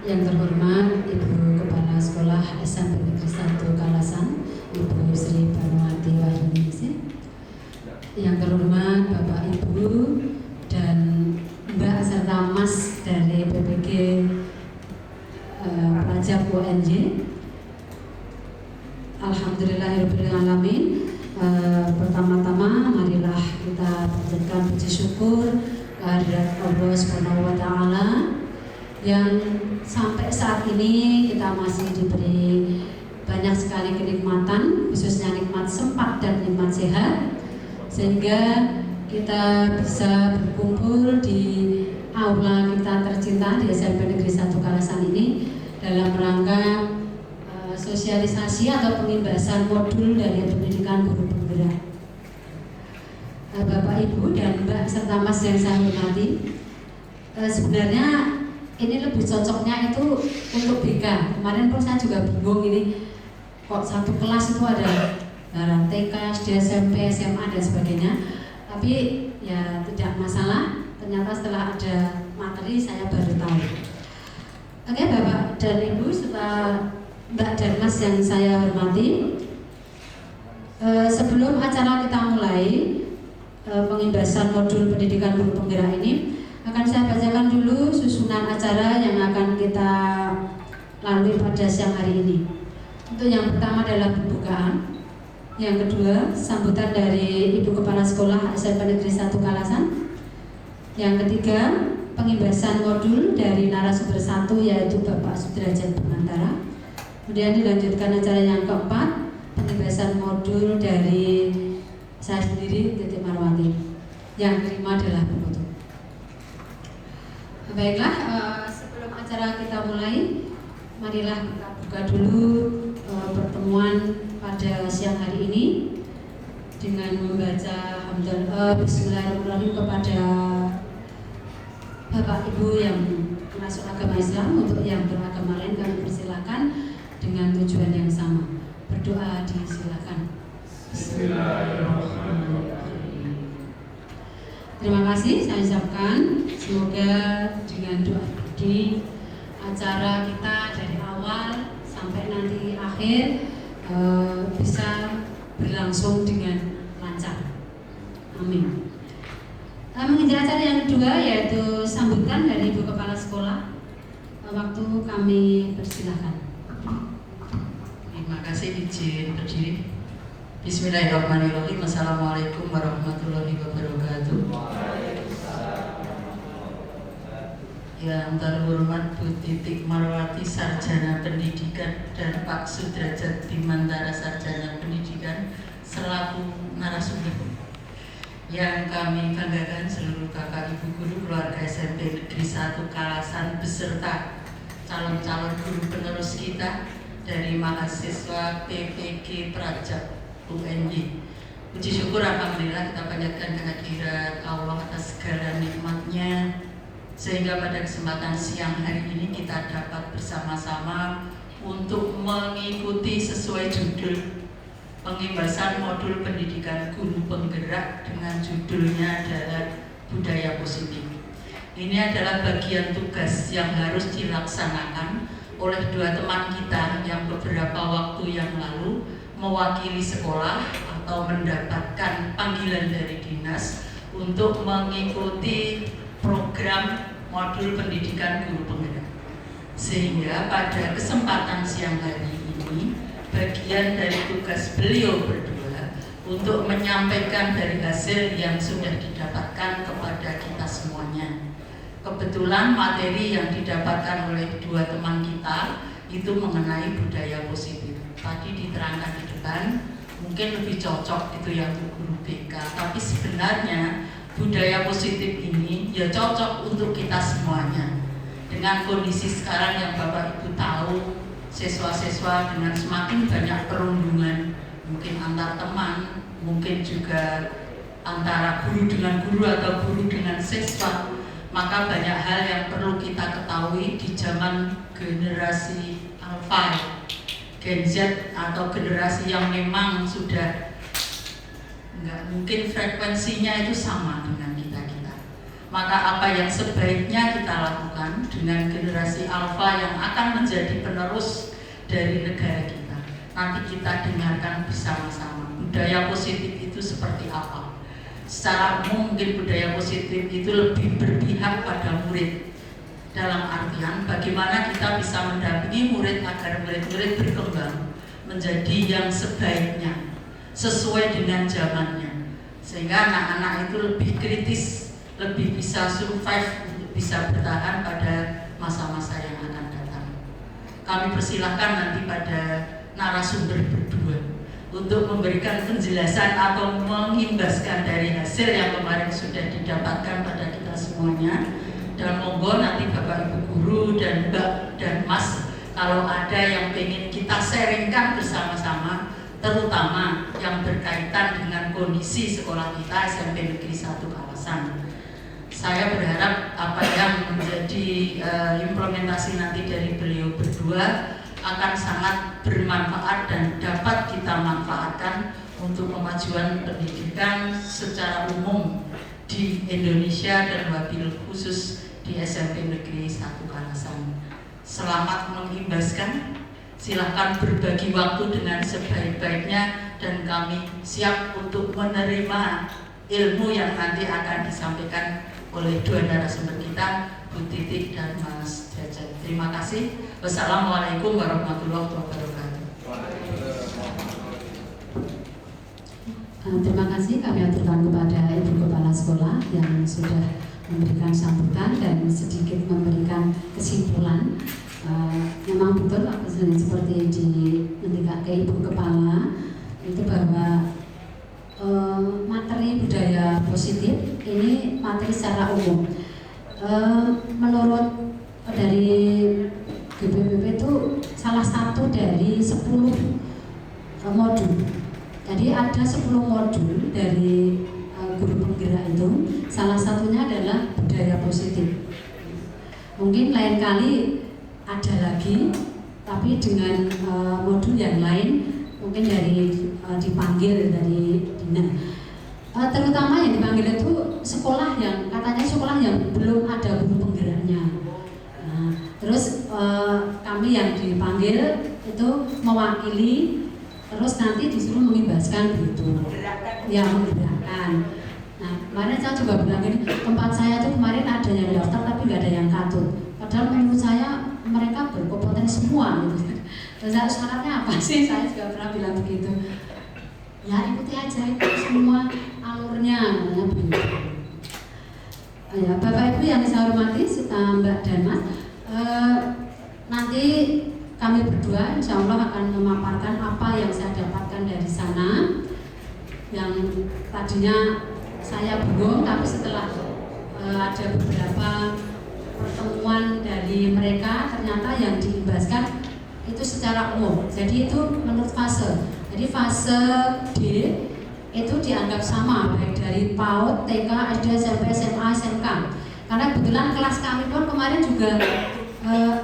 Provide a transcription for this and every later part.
Yang terhormat Ibu Kepala Sekolah SMP Negeri 1 Kalasan, Ibu Sri Banuwati Wahyuningsih. Yang terhormat Bapak Ibu dan Mbak serta Mas dari PPG Pelajar UNJ. Alhamdulillahirrahmanirrahim. Pertama-tama marilah kita panjatkan puji syukur kehadirat Allah Subhanahu wa Ta'ala yang sampai saat ini kita masih diberi banyak sekali kenikmatan, khususnya nikmat sempat dan nikmat sehat, sehingga kita bisa berkumpul di aula kita tercinta di SMP Negeri 1 Kalasan ini dalam rangka sosialisasi atau pengimbasan modul dari pendidikan guru penggerak. Bapak Ibu dan Mbak serta Mas yang saya hormati, sebenarnya ini lebih cocoknya itu untuk BK. Kemarin pun saya juga bingung ini kok satu kelas itu ada TK, SD, SMP, SMA dan sebagainya. Tapi ya tidak masalah. Ternyata setelah ada materi saya baru tahu. Oke, Bapak dan Ibu serta Mbak dan Mas yang saya hormati, sebelum acara kita mulai pengimbasan modul pendidikan guru penggerak ini, akan saya bacakan dulu susunan acara yang akan kita lalui pada siang hari ini. Untuk yang pertama adalah pembukaan, yang kedua sambutan dari Ibu Kepala Sekolah SMP Negeri 1 Kalasan, yang ketiga pengimbasan modul dari narasumber 1 yaitu Bapak Sudrajat Pengantara. Kemudian dilanjutkan acara yang keempat, pengimbasan modul dari saya sendiri, Titi Marwati. Yang kelima adalah penutup. Baiklah, sebelum acara kita mulai, marilah kita buka dulu pertemuan pada siang hari ini dengan membaca hamdalah bismillahirrahmanirrahim kepada Bapak Ibu yang masuk agama Islam. Untuk yang beragama lain kami persilakan dengan tujuan yang sama. Berdoa disilakan. Bismillahirrahmanirrahim. Terima kasih saya ucapkan, semoga dengan doa di acara kita dari awal sampai nanti akhir bisa berlangsung dengan lancar. Amin. Menginjak acara yang kedua yaitu sambutan dari Ibu Kepala Sekolah. Waktu kami persilahkan. Terima kasih, izin berdiri. Bismillahirrahmanirrahim. Assalamualaikum warahmatullahi wabarakatuh. Yang terhormat Bu Titik Marwati Sarjana Pendidikan dan Pak Sudrajat Bimantara Sarjana Pendidikan selaku narasumber. Yang kami banggakan seluruh Bapak Ibu guru keluarga SMP Negeri 1 Kalasan beserta calon-calon guru penerus kita dari mahasiswa PPG Pelajar UNJ. Puji syukur alhamdulillah kita panjatkan kehadirat Allah atas segala nikmatnya, sehingga pada kesempatan siang hari ini kita dapat bersama-sama untuk mengikuti sesuai judul pengimbasan modul pendidikan guru penggerak dengan judulnya adalah budaya positif. Ini adalah bagian tugas yang harus dilaksanakan oleh dua teman kita yang beberapa waktu yang lalu mewakili sekolah atau mendapatkan panggilan dari dinas untuk mengikuti program modul pendidikan guru penggerak. Sehingga pada kesempatan siang hari ini bagian dari tugas beliau berdua untuk menyampaikan dari hasil yang sudah didapatkan kepada kita semuanya. Kebetulan materi yang didapatkan oleh dua teman kita itu mengenai budaya positif. Tadi diterangkan di depan, mungkin lebih cocok itu yang guru BK, tapi sebenarnya budaya positif ini ya cocok untuk kita semuanya. Dengan kondisi sekarang yang Bapak Ibu tahu, siswa-siswa dengan semakin banyak perundungan, mungkin antar teman, mungkin juga antara guru dengan guru atau guru dengan siswa, maka banyak hal yang perlu kita ketahui di zaman generasi Alpha, Gen Z atau generasi yang memang sudah nggak mungkin frekuensinya itu sama dengan kita. Maka apa yang sebaiknya kita lakukan dengan generasi alfa yang akan menjadi penerus dari negara kita. Nanti kita dengarkan bersama-sama budaya positif itu seperti apa. Secara umum mungkin budaya positif itu lebih berpihak pada murid, dalam artian bagaimana kita bisa mendampingi murid agar murid-murid berkembang menjadi yang sebaiknya, sesuai dengan zamannya, sehingga anak-anak itu lebih kritis, lebih bisa survive, untuk bisa bertahan pada masa-masa yang akan datang. Kami persilahkan nanti pada narasumber berdua untuk memberikan penjelasan atau mengimbaskan dari hasil yang kemarin sudah didapatkan pada kita semuanya. Dan monggo nanti Bapak Ibu Guru dan Mbak dan Mas, kalau ada yang ingin kita sharingkan bersama-sama, terutama yang berkaitan dengan kondisi sekolah kita SMP Negeri 1 Kalasan. Saya berharap apa yang menjadi implementasi nanti dari beliau berdua akan sangat bermanfaat dan dapat kita manfaatkan untuk kemajuan pendidikan secara umum di Indonesia dan wabil khusus di SMP Negeri 1 Kalasan. Selamat mengimbaskan, silahkan berbagi waktu dengan sebaik-baiknya dan kami siap untuk menerima ilmu yang nanti akan disampaikan oleh dua narasumber kita, Bu Titik dan Mas Derajat. Terima kasih. Wassalamualaikum warahmatullahi wabarakatuh. Terima kasih kami aturkan kepada Ibu Kepala Sekolah yang sudah memberikan sambutan dan sedikit memberikan kesimpulan. Memang betul apa seperti nantikan ke Ibu Kepala itu bahwa materi budaya positif ini materi secara umum. Menurut dari GBPP itu salah satu dari 10 modul. Jadi ada 10 modul dari guru penggerak itu, salah satunya adalah budaya positif. Mungkin lain kali ada lagi, tapi dengan modul yang lain, mungkin dari dipanggil dari dinas. Terutama yang dipanggil itu sekolah yang katanya sekolah yang belum ada guru penggeraknya. Terus kami yang dipanggil itu mewakili, terus nanti disuruh mengimbaskan begitu, ya menggerakkan. Nah kemarin saya juga bilang gini, tempat saya tuh kemarin ada yang daftar tapi nggak ada yang katut. Padahal menurut saya mereka berkompeten semua gitu. Terus syaratnya apa sih? Saya juga pernah bilang begitu. Ya ikuti aja itu semua alurnya, begitu. Ya, Bapak Ibu yang saya hormati, Mbak dan Mas, nanti kami berdua insya Allah akan memaparkan apa yang saya dapatkan dari sana. Yang tadinya saya bingung, tapi setelah ada beberapa pertemuan dari mereka, ternyata yang diimbaskan itu secara umum. Jadi itu menurut fase. Jadi fase D itu dianggap sama, baik dari PAUD, TK, SD, SMP, SMA, SMK. Karena kebetulan kelas kami pun kemarin juga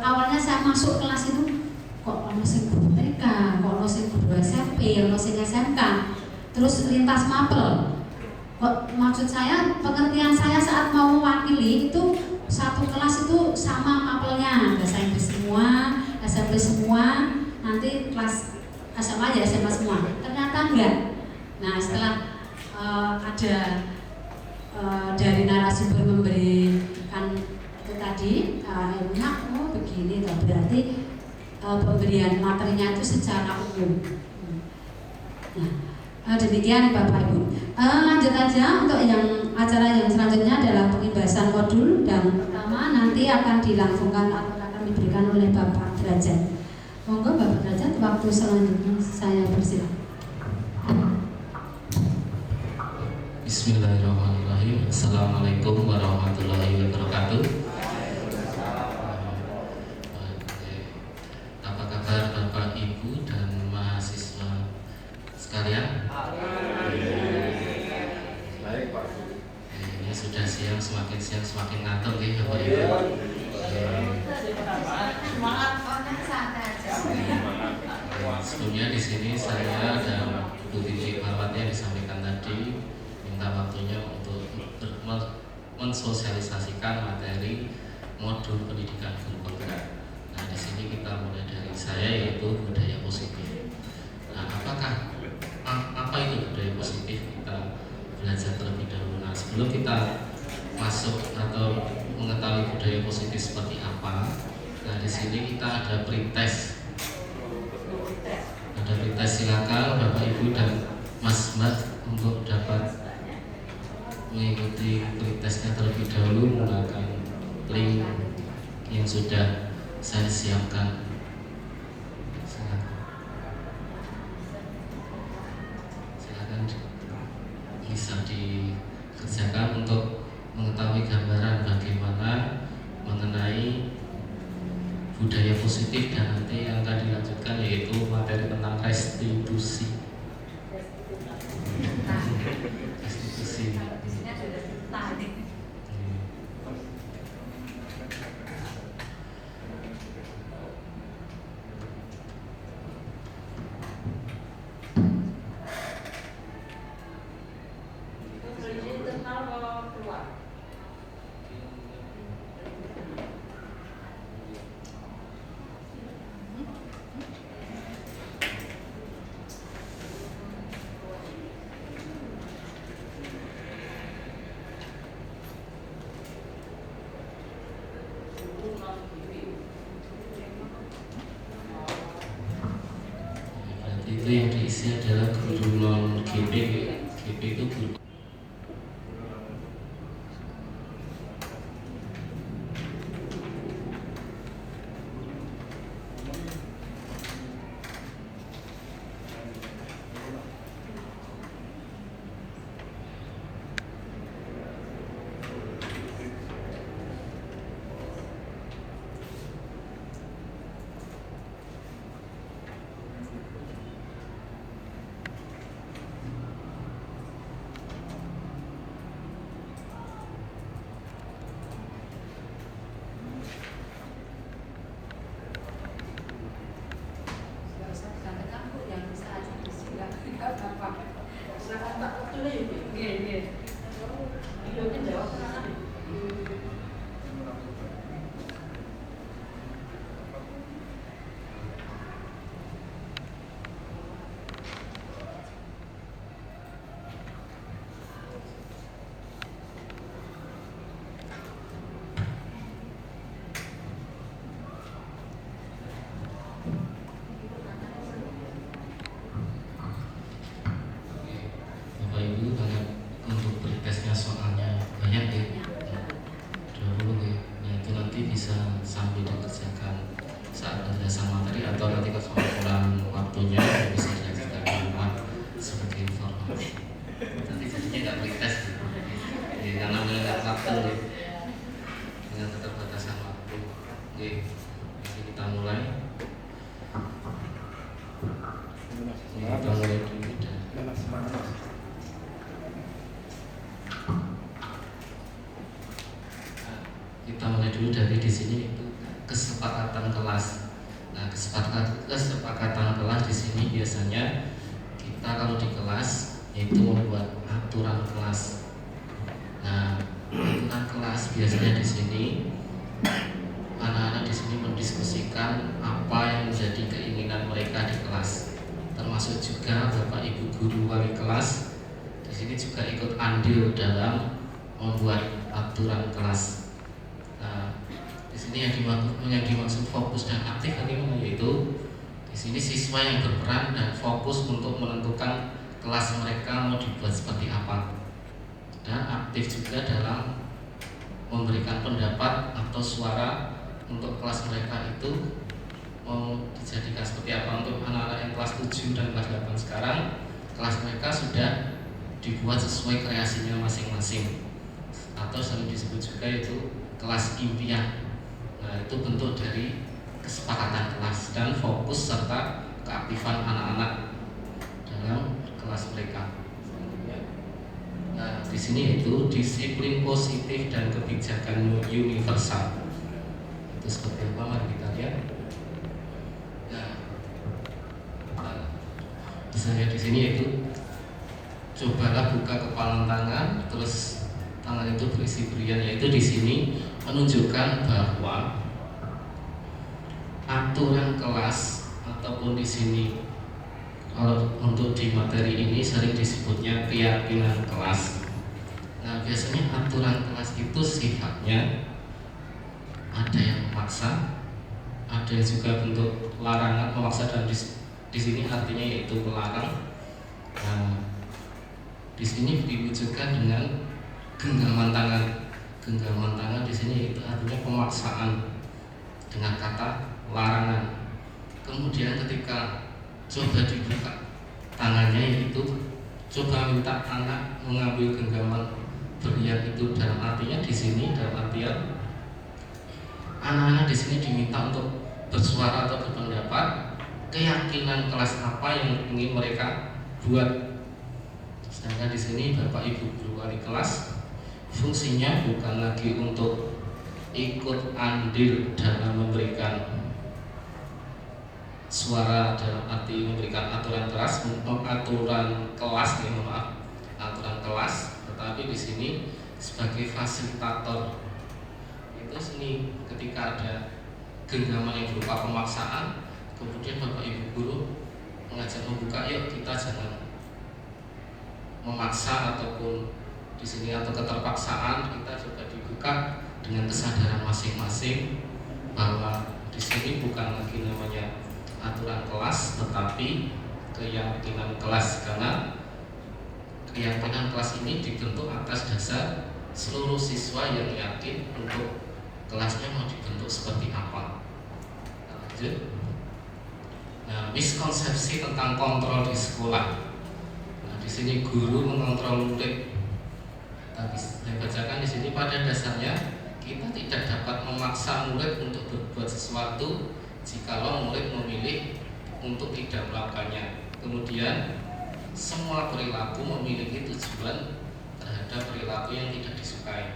awalnya saya masuk kelas itu kok ono sing guru TK, kok ono sing guru SMP, ono sing SMK, terus lintas mapel. Kok maksud saya, pengertian saya saat mau mewakili itu satu kelas itu sama mapelnya, bahasa Inggris semua, SMP semua, nanti kelas SMA ya SMA semua. Ternyata enggak. Nah setelah ada dari narasumber memberikan itu tadi ilmunya, oh begini toh, berarti pemberian materinya itu secara umum. Nah, demikian Bapak Ibu. Lanjut aja untuk yang acara yang selanjutnya adalah pengibasan modul dan pertama nanti akan dilangsungkan atau akan diberikan oleh Bapak Derajat. Monggo Bapak Derajat, waktu selanjutnya saya persilakan. Bismillahirrahmanirrahim. Assalamualaikum warahmatullahi wabarakatuh. Apa kabar Bapak Ibu dan mahasiswa sekalian? Baik Pak. Ini sudah siang, semakin siang semakin ngantuk ya Bapak Ibu. Sebelumnya di sini saya dan Bu Titik Marwati yang disampaikan tadi minta waktunya untuk mensosialisasikan materi modul pendidikan guru penggerak. Nah, di sini kita mulai dari saya, yaitu budaya positif. Nah, apa itu budaya positif? Kita belajar terlebih dahulu. Nah, sebelum kita masuk atau mengetahui budaya positif seperti apa, nah di sini kita ada pretest. Ada pretest, silakan Bapak Ibu dan Mas Mbak untuk dapat mengikuti pretestnya terlebih dahulu menggunakan link yang sudah saya siapkan. Silakan bisa dikerjakan untuk mengetahui gambaran bagaimana mengenai budaya positif, dan nanti yang akan dilanjutkan yaitu materi tentang restitusi. Itu yang diisi adalah guru non GP. GP itu guru. Bapak Ibu, banyak untuk pretestnya, soalnya banyak ya, 20 ya. Nah, itu nanti bisa sambil dikerjakan saat penjelasan materi, atau nanti kalau kurang waktunya bisa dilanjutkan di rumah sebagai informasi. Nanti jadinya nggak pretest gitu. Ya, karena mengingat waktu ya, dengan keterbatasan waktu. Oke, jadi kita mulai. Kita mulai dulu. Kita mulai dulu dari di sini, itu kesepakatan kelas. Nah, kesepakatan kelas di sini biasanya kita kalau di kelas itu membuat aturan kelas. Nah, aturan kelas biasanya di sini anak-anak di sini mendiskusikan apa yang menjadi keinginan mereka di kelas. Termasuk juga Bapak Ibu guru wali kelas di sini juga ikut andil dalam membuat aturan kelas. Nah, di sini yang dimaksud fokus dan aktif yaitu di sini siswa yang berperan dan fokus untuk menentukan kelas mereka mau dibuat seperti apa, dan aktif juga dalam memberikan pendapat atau suara untuk kelas mereka itu mau dijadikan seperti apa. Untuk anak-anak yang kelas 7 dan kelas 8 sekarang, kelas mereka sudah dibuat sesuai kreasinya masing-masing, atau sering disebut juga itu kelas impian. Nah, itu bentuk dari kesepakatan kelas dan fokus serta keaktifan anak-anak dalam kelas mereka. Nah, di sini itu disiplin positif dan kebijakan universal. Itu seperti apa? Mari kita lihat. Nah, bisa lihat di sini itu cobalah buka kepalan tangan, terus tangan itu berisi berian, yaitu di sini menunjukkan bahwa aturan kelas ataupun di sini kalau untuk di materi ini sering disebutnya keyakinan kelas. Nah, biasanya aturan kelas itu sifatnya ada yang memaksa, ada yang juga bentuk larangan, memaksa, dan di sini artinya yaitu melarang. Nah, di sini diwujudkan dengan genggaman tangan. Genggaman tangan di sini itu artinya pemaksaan dengan kata larangan. Kemudian ketika coba dibuka tangannya, itu coba minta anak mengambil genggaman berian itu, dalam artinya di sini dalam artian anak-anak di sini diminta untuk bersuara atau berpendapat keyakinan kelas apa yang ingin mereka buat. Sedangkan di sini Bapak Ibu guru wali kelas fungsinya bukan lagi untuk ikut andil dalam memberikan suara, dalam arti memberikan aturan kelas, aturan kelas, tetapi di sini sebagai fasilitator. Itu sini ketika ada genggaman yang berupa pemaksaan, kemudian Bapak Ibu guru mengajak membuka, yuk kita jangan memaksa ataupun di sini atau keterpaksaan, kita coba dibuka dengan kesadaran masing-masing bahwa di sini bukan lagi namanya aturan kelas, tetapi keyakinan kelas, karena keyakinan kelas ini dibentuk atas dasar seluruh siswa yang yakin untuk kelasnya mau dibentuk seperti apa. Lanjut. Nah, miskonsepsi tentang kontrol di sekolah. Nah, di sini guru mengontrol murid. Tapi saya bacakan di sini, pada dasarnya kita tidak dapat memaksa murid untuk berbuat sesuatu jikalau murid memilih untuk tidak melakukannya. Kemudian semua perilaku memiliki tujuan terhadap perilaku yang tidak disukai.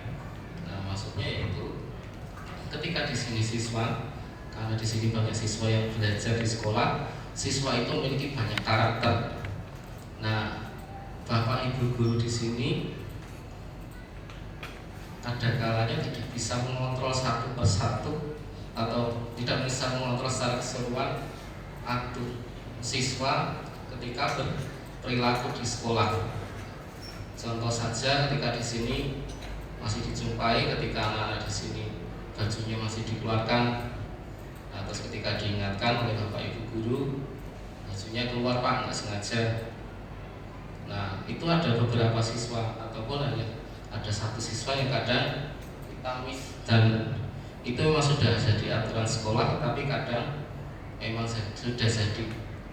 Nah, maksudnya yaitu ketika di sini siswa, karena di sini banyak siswa yang belajar di sekolah, siswa itu memiliki banyak karakter. Nah, Bapak Ibu guru di sini ada kalanya tidak bisa mengontrol satu persatu atau tidak bisa mengontrol secara keseluruhan siswa ketika berperilaku di sekolah. Contoh saja ketika di sini masih dijumpai ketika anak-anak di sini bajunya masih dikeluarkan, nah, terus ketika diingatkan oleh Bapak Ibu guru, bajunya keluar Pak, nggak sengaja. Nah, itu ada beberapa siswa ataupun ada satu siswa yang kadang kita miss, dan itu memang sudah jadi aturan sekolah, tapi kadang memang sudah jadi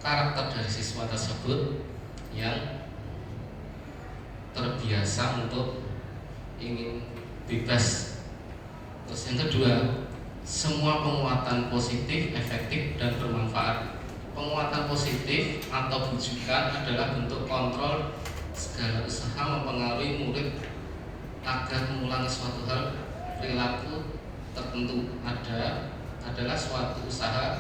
karakter dari siswa tersebut yang terbiasa untuk ingin bebas. Terus yang kedua, semua penguatan positif, efektif, dan bermanfaat. Penguatan positif atau bujukan adalah bentuk kontrol segala usaha mempengaruhi murid agar mengulangi suatu hal, perilaku tertentu adalah suatu usaha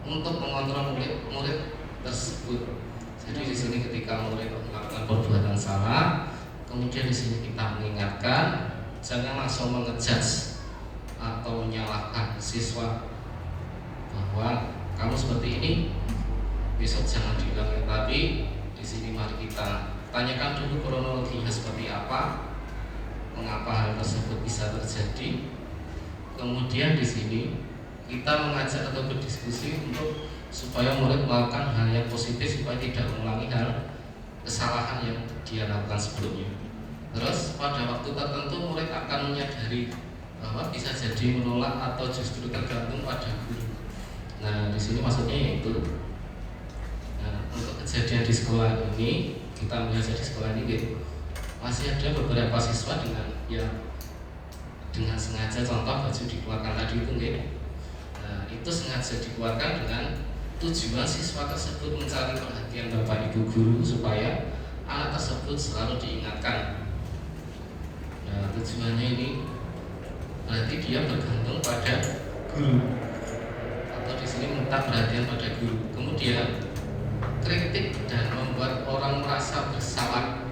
untuk mengontrol murid tersebut. Jadi di sini ketika murid melakukan perbuatan salah, kemudian di sini kita mengingatkan, jangan langsung mengejudge atau menyalahkan siswa bahwa kamu seperti ini, besok jangan diulangi. Tapi di sini mari kita tanyakan dulu kronologinya seperti apa, mengapa hal tersebut bisa terjadi. Kemudian di sini kita mengajak atau berdiskusi untuk supaya murid melakukan hal yang positif supaya tidak mengulangi hal kesalahan yang dia lakukan sebelumnya. Terus pada waktu tertentu murid akan menyadari bahwa bisa jadi menolak atau justru tergantung pada guru. Nah, di sini maksudnya yaitu, nah, untuk kejadian di sekolah ini, kita belajar di sekolah ini gitu, masih ada beberapa siswa dengan sengaja, contoh baju dikeluarkan tadi itu gitu. Nah, itu sengaja dikeluarkan dengan tujuan siswa tersebut mencari perhatian Bapak Ibu guru supaya anak tersebut selalu diingatkan. Nah, tujuannya ini berarti dia bergantung pada guru atau di sini minta perhatian pada guru. Kemudian kritik dan membuat orang merasa bersalah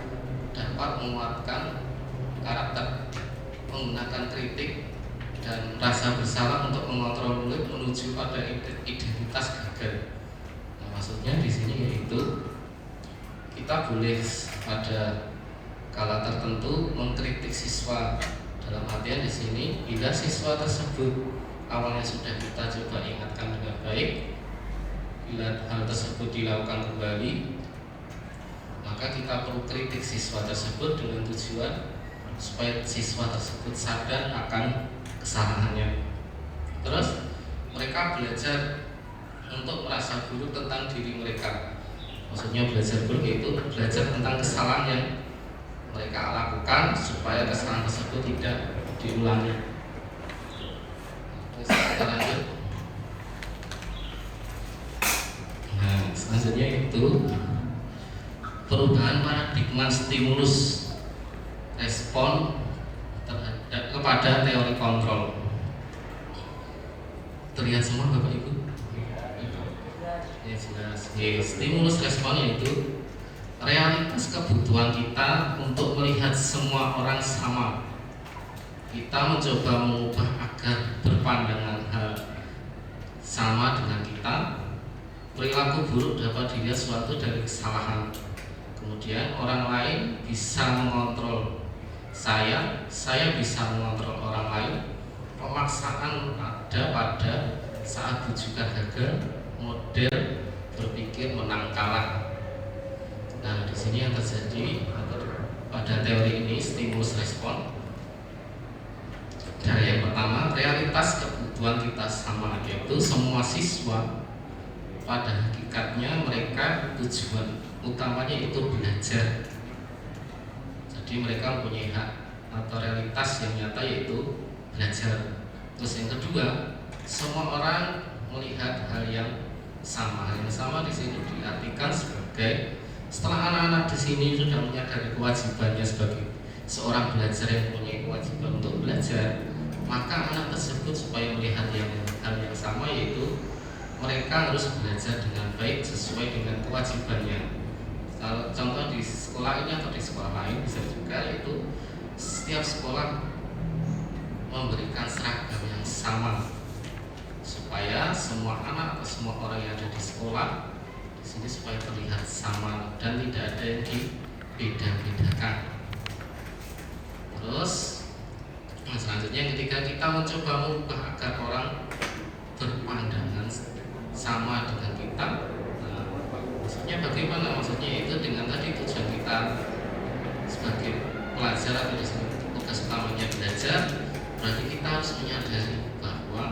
dapat menguatkan karakter. menggunakan kritik dan rasa bersalah untuk mengontrol murid menuju pada identitas gagal. Nah, maksudnya di sini yaitu kita boleh pada kala tertentu mengkritik siswa, dalam artian di sini bila siswa tersebut awalnya sudah kita coba ingatkan dengan baik, bila hal tersebut dilakukan kembali, maka kita perlu kritik siswa tersebut dengan tujuan supaya siswa tersebut sadar akan kesalahannya. Terus mereka belajar untuk merasa buruk tentang diri mereka. Maksudnya belajar buruk itu belajar tentang kesalahan yang mereka lakukan supaya kesalahan tersebut tidak diulangi. Terus kita lanjut. Nah, selanjutnya itu perubahan paradigma stimulus respon kepada teori kontrol. Terlihat semua Bapak Ibu? Ya jelas. Stimulus respon yaitu realitas kebutuhan kita untuk melihat semua orang sama. Kita mencoba mengubah agar berpandangan hal sama dengan kita. Perilaku buruk dapat dilihat suatu dari kesalahan. Kemudian orang lain bisa mengontrol saya bisa mengontrol orang lain. Pemaksaan ada pada saat bujukan gagal, model berpikir menang kalah. Nah, di sini yang terjadi pada teori ini stimulus respon. Dari yang pertama, realitas kebutuhan kita sama, yaitu semua siswa pada hakikatnya mereka tujuan utamanya itu belajar. Jadi mereka mempunyai hak atau realitas yang nyata yaitu belajar. Terus yang kedua, semua orang melihat hal yang sama. Hal yang sama di sini diartikan sebagai setelah anak-anak di sini sudah menyadari kewajibannya sebagai seorang belajar yang mempunyai kewajiban untuk belajar, maka anak tersebut supaya melihat hal yang sama yaitu mereka harus belajar dengan baik sesuai dengan kewajibannya. Kalau contoh di sekolah ini atau di sekolah lain bisa juga yaitu setiap sekolah memberikan seragam yang sama supaya semua anak atau semua orang yang ada di sekolah di sini supaya terlihat sama dan tidak ada yang dibeda-bedakan. Terus selanjutnya ketika kita mencoba mengubah agar orang berpandangan sama dengan kita, nah, maksudnya bagaimana? Maksudnya itu dengan tadi tujuan kita sebagai pelajar atau di sini tugas utamanya belajar, berarti kita harus menyadari bahwa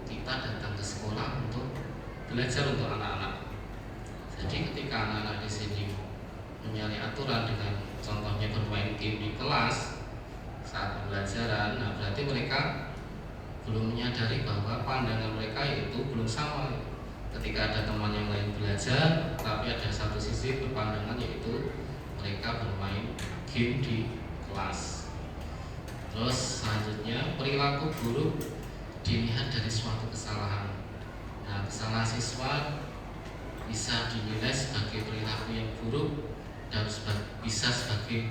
kita datang ke sekolah untuk belajar untuk anak-anak. Jadi ketika anak-anak di sini menyalahi aturan dengan contohnya bermain game di kelas saat pembelajaran, nah berarti mereka belum menyadari bahwa pandangan mereka itu belum sama. Ketika ada teman yang lain belajar, tapi ada satu sisi berpandangan yaitu mereka bermain game di kelas. Terus selanjutnya perilaku buruk dilihat dari suatu kesalahan. Nah, kesalahan siswa bisa dinilai sebagai perilaku yang buruk dan bisa sebagai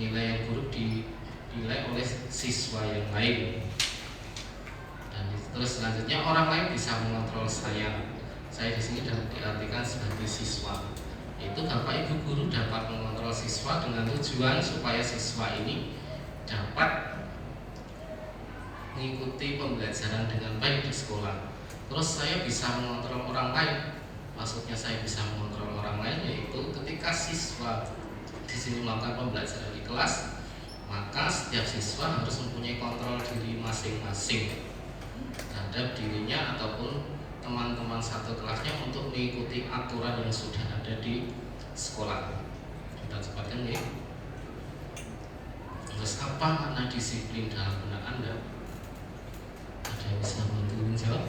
nilai yang buruk dinilai oleh siswa yang lain. Dan terus selanjutnya orang lain bisa mengontrol saya di sini diartikan sebagai siswa. Itu Bapak Ibu guru dapat mengontrol siswa dengan tujuan supaya siswa ini dapat mengikuti pembelajaran dengan baik di sekolah. Terus saya bisa mengontrol orang lain. Maksudnya saya bisa mengontrol orang lain yaitu ketika siswa di sini melakukan pembelajaran di kelas, maka setiap siswa harus mempunyai kontrol diri masing-masing terhadap dirinya ataupun teman-teman satu kelasnya untuk mengikuti aturan yang sudah ada di sekolah. Kita cepatkan ya. Terus apa makna disiplin dalam benak Anda? Ada yang bisa bantu menjawab?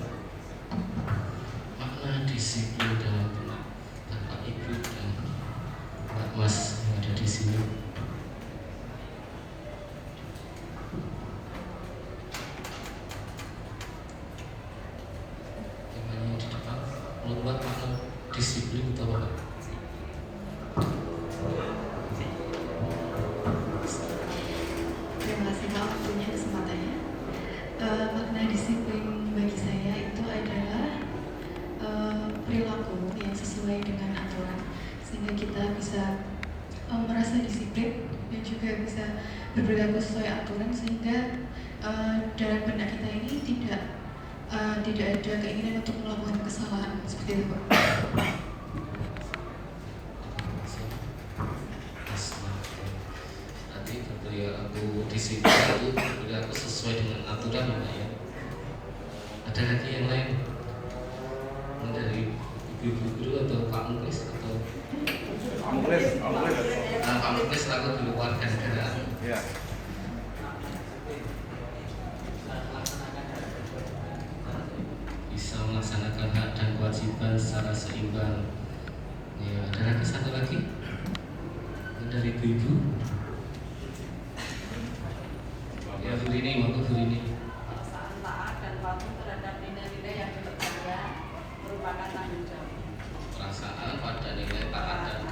Makna disiplin dalam benak Bapak Ibu dan Pak Mas yang ada di sini. Yang di depan membuat makna disiplin atau apa? Terima kasih Pak. disiplin bagi saya itu adalah perilaku yang sesuai dengan aturan, sehingga kita bisa merasa disiplin dan juga bisa berperilaku sesuai aturan, sehingga dalam benak kita ini tidak ada keinginan untuk melakukan kesalahan seperti itu, Pak. Berarti berperilaku disiplin itu berperilaku sesuai dengan aturan ya Pak ya. Ada lagi yang lain? Dari ibu guru atau Pak Muklis atau Pak Muklis. Pak Muklis selaku dulu warga negara. Ya. Bisa melaksanakan hak dan kewajiban secara seimbang. Ya, ada lagi satu lagi dari ibu-ibu. Ya, Bu Rini, monggo Bu Rini. Perasaan taat dan patuh terhadap nilai-nilai yang dipercaya merupakan tanggung jawab. Perasaan pada nilai taat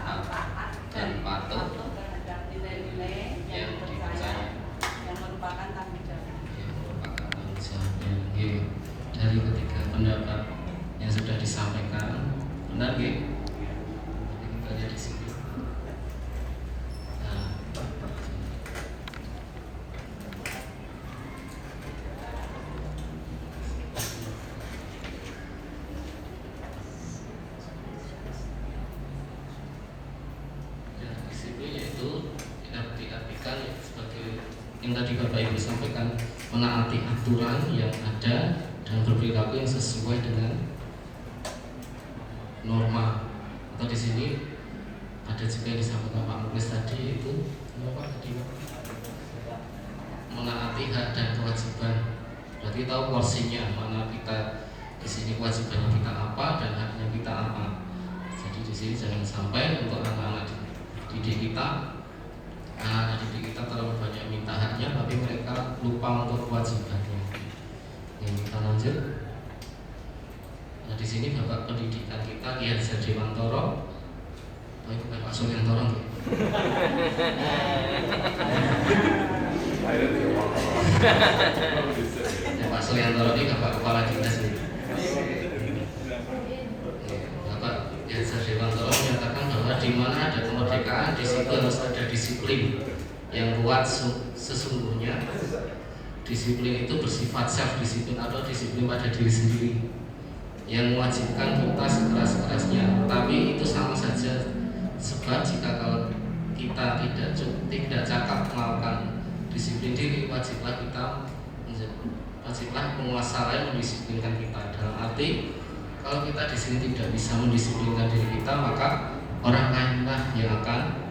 dan patuh terhadap nilai-nilai yang dipercaya yang merupakan tanggung jawab. ya, merupakan tanggung jawab. Ya, dari ketiga pendapat yang sudah disampaikan, benar ya? Kita lihat di sini. Nah, ya, disiplin yaitu tidak diartikan sebagai yang tadi Bapak Ibu sampaikan, menaati aturan yang ada dan berperilaku yang sesuai dengan norma. Atau di sini ada juga yang disampaikan Pak Muklis tadi, itu apa tadi? Menaati hak dan kewajiban. Berarti tahu porsinya, mana kita di sini kewajibannya kita apa dan haknya kita apa. Jadi di sini jangan sampai untuk anak-anak didik kita, anak-anak didik kita terlalu banyak minta haknya, tapi mereka lupa untuk kewajibannya. Ini kita lanjut. Nah, di sini Bapak Pendidikan kita Kiai Hajar Dewantoro. Oh, itu Pak Suryantoro nggih. Ya, Pak Suryantoro ini Bapak Kepala Dinas ini. Bapak Kiai Hajar Dewantoro menyatakan bahwa di mana ada kemerdekaan, di situ harus ada disiplin yang kuat. Sesungguhnya disiplin itu bersifat self disiplin atau disiplin pada diri sendiri yang mewajibkan kita sekeras-kerasnya, tapi itu sama saja, sebab jika kalau kita tidak cakap melakukan disiplin diri, wajiblah penguasa lain mendisiplinkan kita. Dalam arti kalau kita di sini tidak bisa mendisiplinkan diri kita, maka orang lainlah yang akan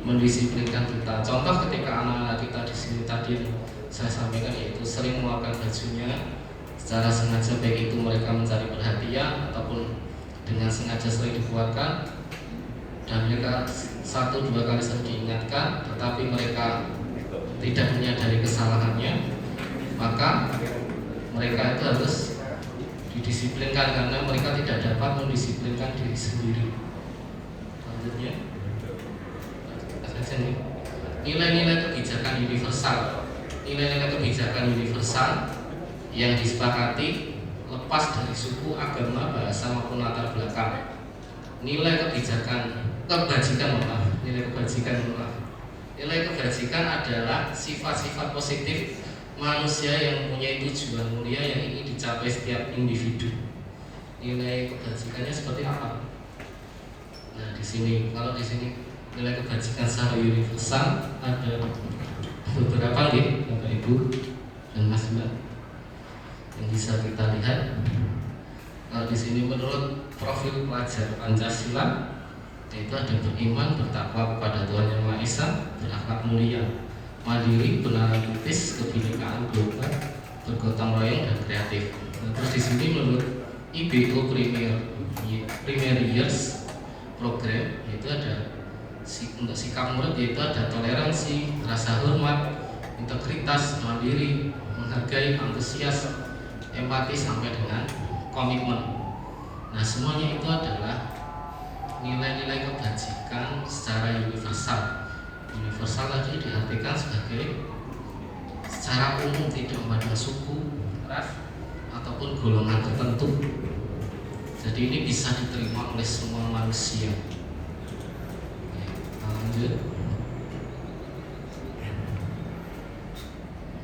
mendisiplinkan kita. Contoh ketika anak-anak kita di sini tadi saya sampaikan, yaitu sering mengeluarkan bajunya secara sengaja, baik itu mereka mencari perhatian ataupun dengan sengaja sering dikeluarkan, dan mereka 1-2 kali sering diingatkan tetapi mereka tidak menyadari kesalahannya, maka mereka itu harus didisiplinkan karena mereka tidak dapat mendisiplinkan diri sendiri. Selanjutnya, nilai-nilai kebijakan universal. Nilai-nilai kebijakan universal yang disepakati lepas dari suku, agama, bahasa maupun latar belakang. Nilai kebajikan adalah sifat-sifat positif manusia yang mempunyai tujuan mulia yang ingin dicapai setiap individu. Nilai kebajikannya seperti apa? Nah, di sini kalau di sini nilai kebajikan secara universal ada beberapa nih, Bapak Ibu dan Mas Mbak, yang bisa kita lihat. Kalau di sini menurut profil pelajar Pancasila, yaitu ada beriman, bertakwa kepada Tuhan Yang Maha Esa, berakhlak mulia, mandiri, benaran kritis, kebinekaan global, bergotong royong dan kreatif. Nah, terus di sini menurut IBO Premier Years Program, yaitu ada untuk sikap murid, yaitu ada toleransi, rasa hormat, integritas, mandiri, menghargai, antusias, empati sampai dengan komitmen. Nah, semuanya itu adalah nilai-nilai kebajikan secara universal. Universal tadi diartikan sebagai secara umum, tidak memandang suku, ras, ataupun golongan tertentu. Jadi ini bisa diterima oleh semua manusia. Lanjut.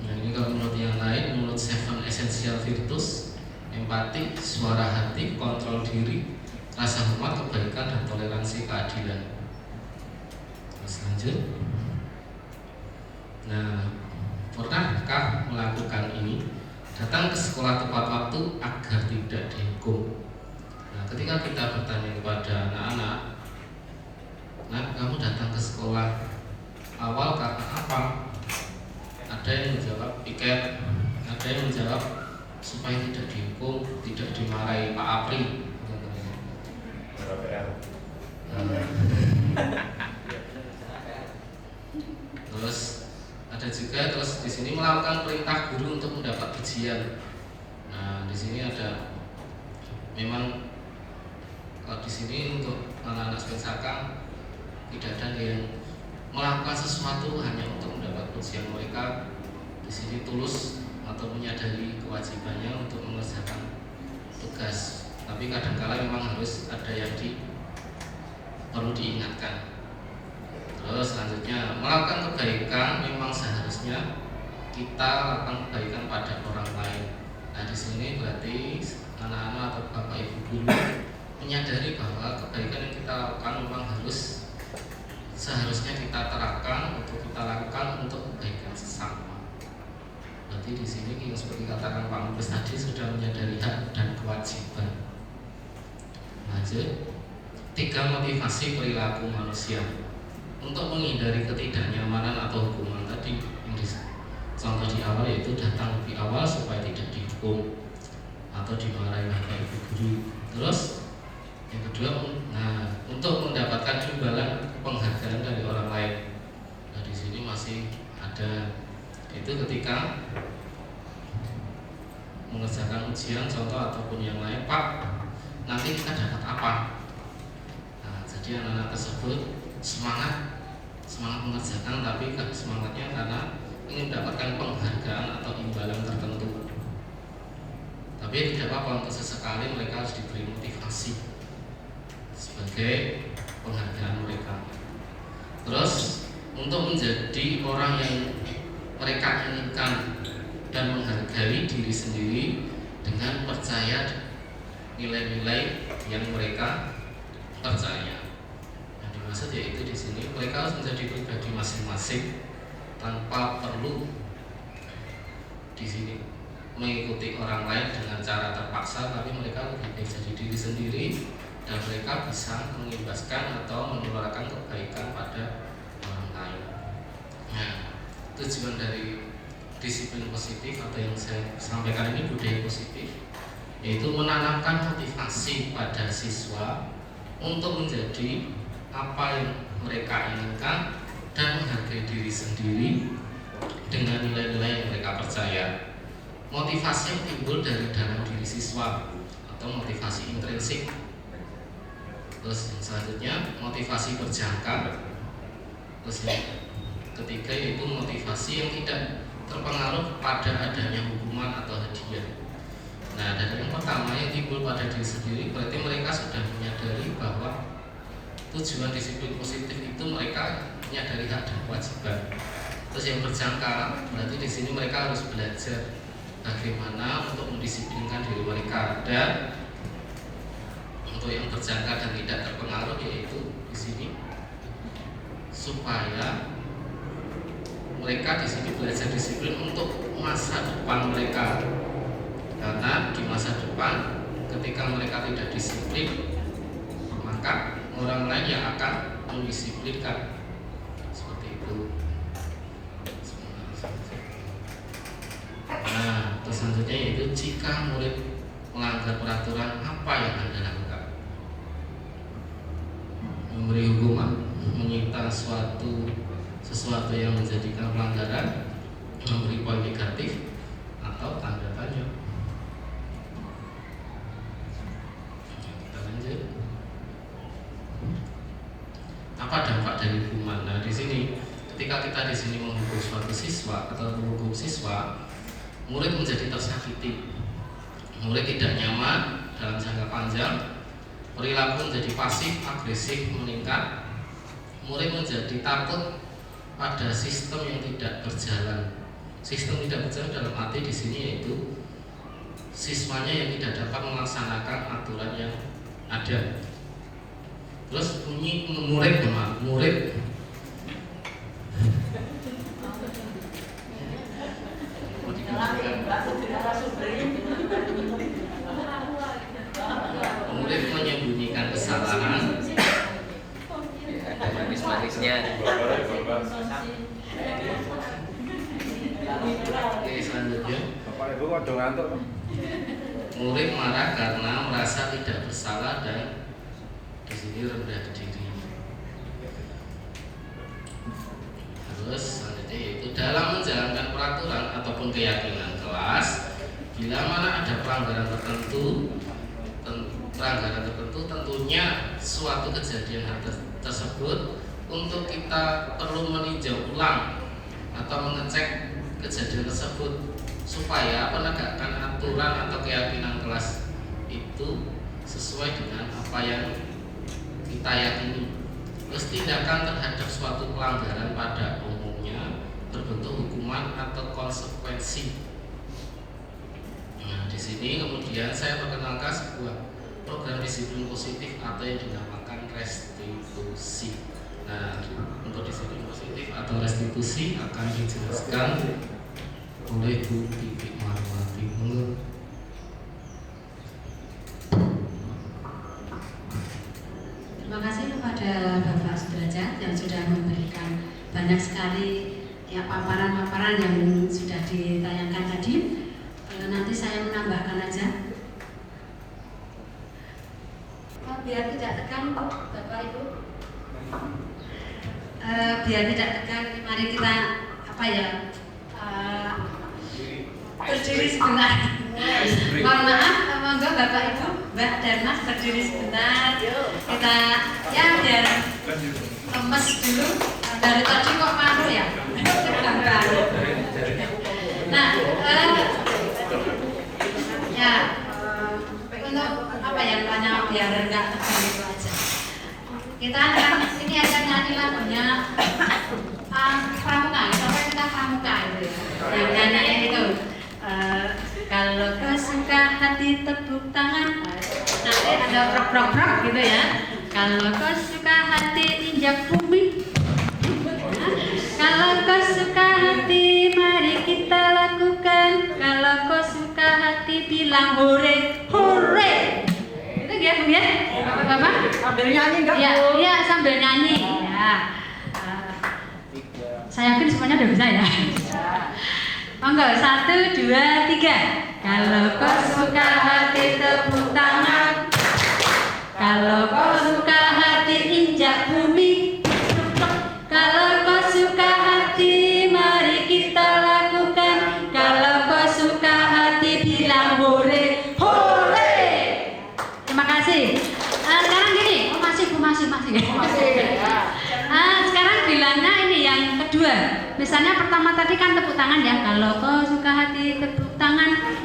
Nah, ini kalau menurut yang lain, menurut 7 Essential Virtues, empati, suara hati, kontrol diri, rasa hormat, kebaikan, dan toleransi, keadilan. Terus lanjut. Nah, pernahkah melakukan ini? Datang ke sekolah tepat waktu agar tidak dihukum. Nah, ketika kita bertanya kepada anak-anak, nah, kamu datang ke sekolah awal karena apa? Ada yang menjawab piket, ada yang menjawab supaya tidak dihukum, tidak dimarahi Pak Apri. Terus ada juga di sini melakukan perintah guru untuk mendapat ujian. Nah, di sini ada memang kalau di sini untuk anak-anak Spensaka tidak ada yang melakukan sesuatu hanya untuk mendapat ujian. Mereka di sini tulus atau menyadari kewajibannya untuk mengerjakan tugas. Tapi kadang-kala memang harus ada yang perlu diingatkan. Terus selanjutnya melakukan kebaikan, memang seharusnya kita lakukan kebaikan pada orang lain. Nah, di sini berarti anak-anak atau bapak ibu guru menyadari bahwa kebaikan yang kita lakukan memang seharusnya kita terapkan untuk kita lakukan untuk kebaikan sesama. Berarti di sini yang seperti katakan Pak Mubes tadi sudah menyadari hak dan kewajiban. Lanjut. 3 motivasi perilaku manusia untuk menghindari ketidaknyamanan atau hukuman tadi yang contoh di awal, yaitu datang lebih awal supaya tidak dihukum atau dimarahi bapak ibu guru. Terus yang kedua, nah, untuk mendapatkan imbalan penghargaan dari orang lain. Nah, di sini masih ada itu ketika mengerjakan ujian contoh ataupun yang lain, Pak, nanti kita dapat apa? Nah, jadi anak-anak tersebut semangat mengerjakan, tapi semangatnya karena ingin mendapatkan penghargaan atau imbalan tertentu. Tapi tidak apa-apa, untuk sesekali mereka harus diberi motivasi sebagai penghargaan mereka. Terus untuk menjadi orang yang mereka inginkan dan menghargai diri sendiri dengan percaya nilai-nilai yang mereka percaya. Yang dimaksud yaitu di sini mereka harus menjadi pribadi masing-masing tanpa perlu di sini mengikuti orang lain dengan cara terpaksa, tapi mereka lebih baik jadi diri sendiri dan mereka bisa mengimbaskan atau menularkan kebaikan pada orang lain. Nah, tujuan dari disiplin positif atau yang saya sampaikan ini, budaya positif, yaitu menanamkan motivasi pada siswa untuk menjadi apa yang mereka inginkan dan menghargai diri sendiri dengan nilai-nilai yang mereka percaya. Motivasi yang timbul dari dalam diri siswa atau motivasi intrinsik. Terus yang selanjutnya motivasi berjangka. Terus yang ketiga yaitu motivasi yang tidak terpengaruh pada adanya hukuman atau hadiah. Nah, dari yang pertama yang timbul pada diri sendiri, berarti mereka sudah menyadari bahwa tujuan disiplin positif itu mereka menyadari hak dan kewajiban. Terus yang berjangka, berarti di sini mereka harus belajar bagaimana untuk mendisiplinkan diri mereka. Dan untuk yang berjangka dan tidak terpengaruh, yaitu di sini supaya mereka di sini belajar disiplin untuk masa depan mereka. Karena di masa depan ketika mereka tidak disiplin, maka orang lain yang akan mendisiplinkan. Seperti itu. Nah, terus selanjutnya yaitu jika murid melanggar peraturan, apa yang Anda lakukan? Memberi hukuman, menyita sesuatu yang menjadikan pelanggaran, memberi poin negatif, atau tanda tanya. Kita lanjut. Apa dampak dari hukuman? Nah, di sini ketika kita di sini menghukum suatu siswa atau menghukum siswa, murid menjadi tersakiti. murid tidak nyaman dalam jangka panjang, perilaku menjadi pasif, agresif meningkat, murid menjadi takut pada sistem yang tidak berjalan. Sistem tidak berjalan dalam arti di sini yaitu siswanya yang tidak dapat melaksanakan aturan yang ada. Terus murid menyembunyikan kesalahan. Manis-manisnya. Oke, selanjutnya. Bapak Ibu kok udah ngantuk? Murid marah karena merasa tidak bersalah dan di sini rendah diri. Terus selanjutnya yaitu dalam menjalankan peraturan ataupun keyakinan kelas, bila mana ada pelanggaran tertentu tentunya suatu kejadian hal tersebut untuk kita perlu meninjau ulang atau mengecek kejadian tersebut supaya penegakan aturan atau keyakinan kelas itu sesuai dengan apa yang kita yakini. Terus tindakan terhadap suatu pelanggaran pada umumnya berbentuk hukuman atau konsekuensi. Nah, di sini kemudian saya perkenalkan sebuah program disiplin positif atau yang dinamakan restitusi. Nah, untuk disiplin positif atau restitusi akan dijelaskan oleh Bu Titik Marwati. Terima kasih kepada Bapak Sudrajat yang sudah memberikan banyak sekali ya paparan-paparan yang sudah ditayangkan tadi. Nanti saya menambahkan aja. Biar tidak tekan Bapak Ibu. Biar tidak tekan, mari kita berdiri sebentar. Mohon maaf, monggo Bapak Ibu, Mbak dan Mas berdiri sebentar. Kita ya biar lemes dulu. Dari tadi kok paru ya? Nah, ya untuk yang biar enggak tegang itu aja. Kita akan ini aja nyanyi lagunya pramuka, sampai kita pramuka itu ya. Yang nyanyi itu kalau kau suka hati tepuk tangan, nanti ada prok-prok gitu ya. Kalau kau suka hati injak bumi, kalau kau suka hati mari kita lakukan. Kalau kau suka hati bilang hore, hore. Itu dia Bu ya, Bapak? Sambil nyanyi enggak? Iya, sambil nyanyi. Ya. Saya yakin semuanya udah bisa ya. Monggo, 1, 2, 3. Kalau kau suka hati tepuk tangan, kalau kau suka hati injak bumi, kalau kau suka hati mari kita lakukan. Kalau kau suka hati bilang hore, hore. Terima kasih. Sekarang gini, masih. Sekarang bilangnya ini yang kedua. Misalnya pertama tadi kan tepuk tangan ya. Kalau kau suka hati tepuk tangan.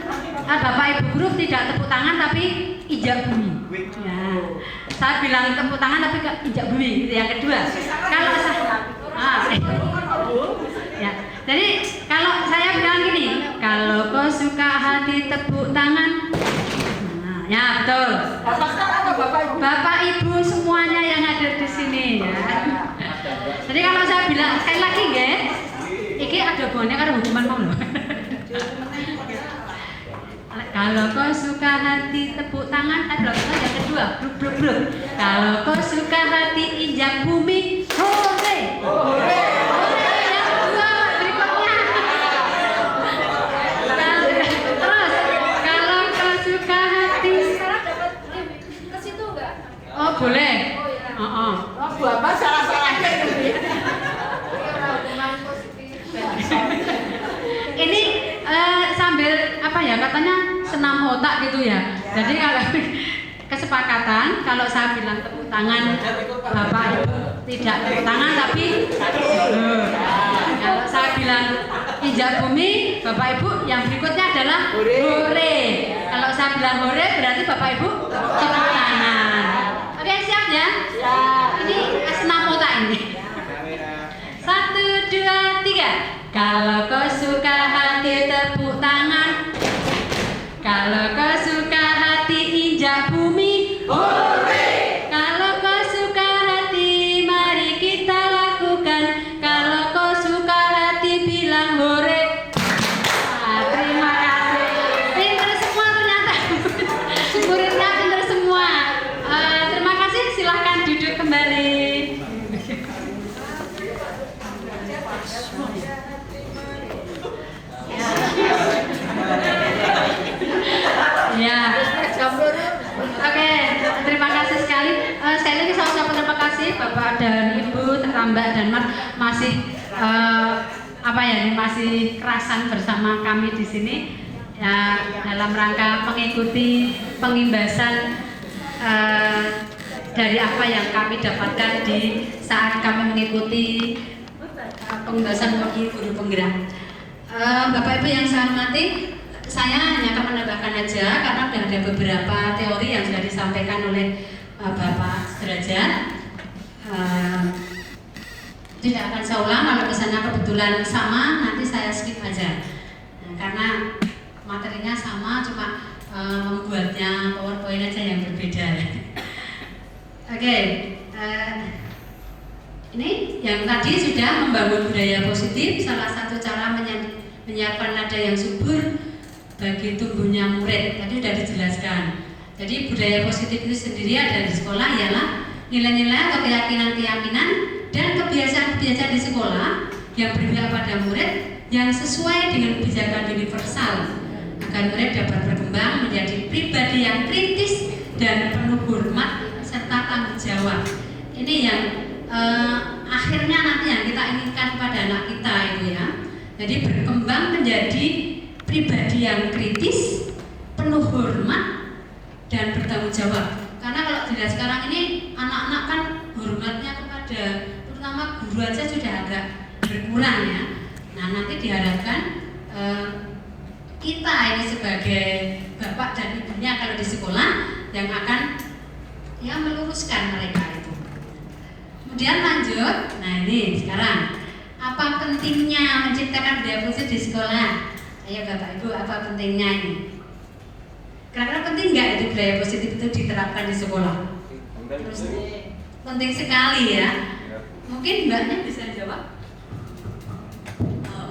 Bapak Ibu guru tidak tepuk tangan tapi injak bumi. Ya. Saya bilang tepuk tangan tapi injak bumi gitu yang kedua. Kalau saya ya. Jadi kalau saya bilang gini, kalau kau suka hati tepuk tangan. Nah, ya betul. Bapak Ibu semuanya yang ada di sini ya. Jadi kalau saya bilang sekali lagi nggih, iki ada hubungannya karo hukuman mau lho. Kalau kau suka hati tepuk tangan, ada yang kedua, bruk. Kalau kau suka hati injak bumi, hore. Hore. Yang kedua berikutnya. Terus kalau kau suka hati ke situ enggak? oh boleh. Oh Bapak salah-salah gitu. Ini sambil katanya senam otak gitu ya. Jadi kalau kesepakatan kalau saya bilang tepuk tangan, Bapak Ibu tidak tepuk tangan tapi kalau saya bilang injak bumi, Bapak Ibu yang berikutnya adalah hore. Kalau saya saya bilang hore berarti Bapak Ibu tepuk tangan. Oke, siap ya? Ini senam otak ini. 1, 2, 3. Kalau kau suka hati tepuk tangan. Kalau kau suka hati injak bumi. Hore! Kalau kau suka hati mari kita lakukan. Kalau kau suka hati bilang hore. Terima kasih. Pinter semua ternyata. Muridnya pinter semua. Terima kasih. Silahkan duduk kembali. Ya. Oke, terima kasih sekali. Saya lagi sama-sama terima kasih Bapak dan Ibu, Mbak dan Mas masih masih kerasan bersama kami di sini ya, dalam rangka mengikuti pengimbasan dari apa yang kami dapatkan di saat kami mengikuti pengimbasan bagi guru penggerak. Bapak Ibu yang saya hormati, saya hanya akan menambahkan aja karena sudah ada beberapa teori yang sudah disampaikan oleh Bapak Sederajat. Tidak akan saya ulang, kalau misalnya kebetulan sama nanti saya skip aja. Karena materinya sama, cuma membuatnya PowerPoint aja yang berbeda. Oke, ini yang tadi sudah membangun budaya positif. Salah satu cara menyiapkan nada yang subur bagi tumbuhnya murid tadi sudah dijelaskan. Jadi budaya positif itu sendiri ada di sekolah ialah nilai-nilai atau keyakinan-keyakinan dan kebiasaan-kebiasaan di sekolah yang berpihak pada murid yang sesuai dengan kebijakan universal agar murid dapat berkembang menjadi pribadi yang kritis dan penuh hormat serta tanggung jawab. Ini yang akhirnya nanti yang kita inginkan pada anak kita itu ya. Jadi berkembang menjadi pribadi yang kritis, penuh hormat dan bertanggung jawab. Karena kalau dilihat sekarang ini anak-anak kan hormatnya kepada terutama guru aja sudah agak berkurang ya. Nah nanti diharapkan kita ini sebagai bapak dan ibunya kalau di sekolah yang akan ya meluruskan mereka itu. Kemudian lanjut, nah ini sekarang apa pentingnya menciptakan budaya positif di sekolah? Ayo Bapak Ibu, apa pentingnya ini? Kira-kira penting nggak itu budaya positif itu diterapkan di sekolah? Terus, penting sekali ya. Mungkin Mbaknya bisa jawab?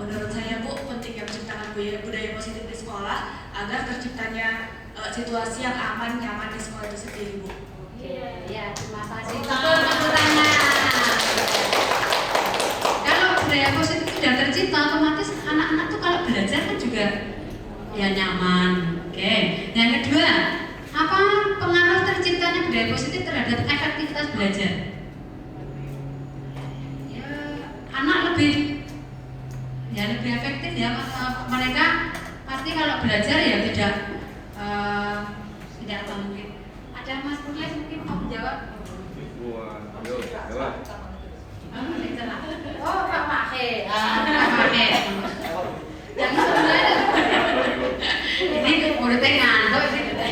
Menurut saya Bu, pentingnya menciptakan budaya positif di sekolah agar terciptanya situasi yang aman, nyaman di sekolah itu sendiri Bu. Iya, terima kasih. Tepuk tangan. Kalau budaya positif sudah tercipta, otomatis anak-anak tuh kalau belajar kan juga ya nyaman. Oke. Yang kedua, apa pengaruh terciptanya budaya positif terhadap efektivitas belajar? Ya, anak lebih efektif ya. Mereka pasti kalau belajar ya tidak apa mungkin. Ada Mas Purles mungkin mau menjawab? Oh, Pak Mahe. Pak Mahe. Yang sebenarnya ini muridnya ngantuk ini.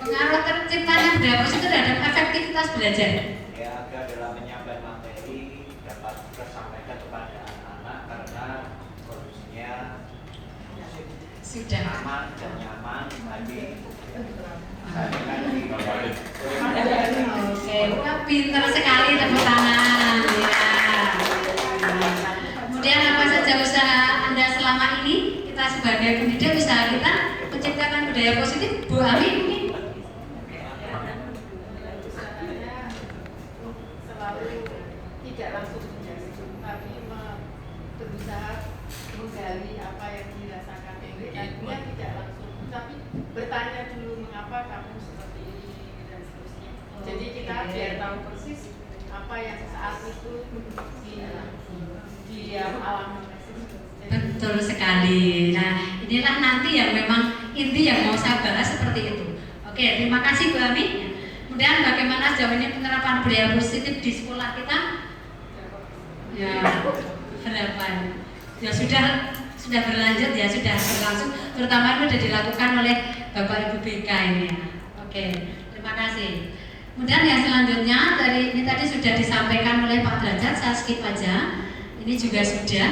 Pengaruh terciptanya budaya positif terhadap efektivitas belajar. Ya, agar dalam menyampaikan materi dapat tersampaikan kepada anak-anak karena kondisinya Sudah aman dan nyaman bagi Oke, wah pintar sekali, tepuk tangan. Ya. Kemudian apa saja usaha Anda selama ini? Kita sebagai pendidik usaha kita menciptakan budaya positif. Bu Ami mungkin? Selalu tidak langsung menjadi, tapi berusaha menggali apa yang dirasakan muridnya tidak langsung, tapi bertanya dulu mengapa kamu seperti ini dan seterusnya. Jadi kita biar tahu persis apa yang saat itu dia alami. Betul sekali. Nah, inilah nanti yang memang inti yang mau saya bahas seperti itu. Oke, terima kasih Bu Ami. Kemudian bagaimana sejauh ini penerapan budaya positif di sekolah kita? Ya, harapan. Ya sudah sudah berlanjut ya, sudah berlangsung, terutama itu sudah dilakukan oleh Bapak Ibu BK ini ya. Oke, terima kasih. Kemudian yang selanjutnya dari ini tadi sudah disampaikan oleh Pak Derajat, saya skip aja. Ini juga sudah.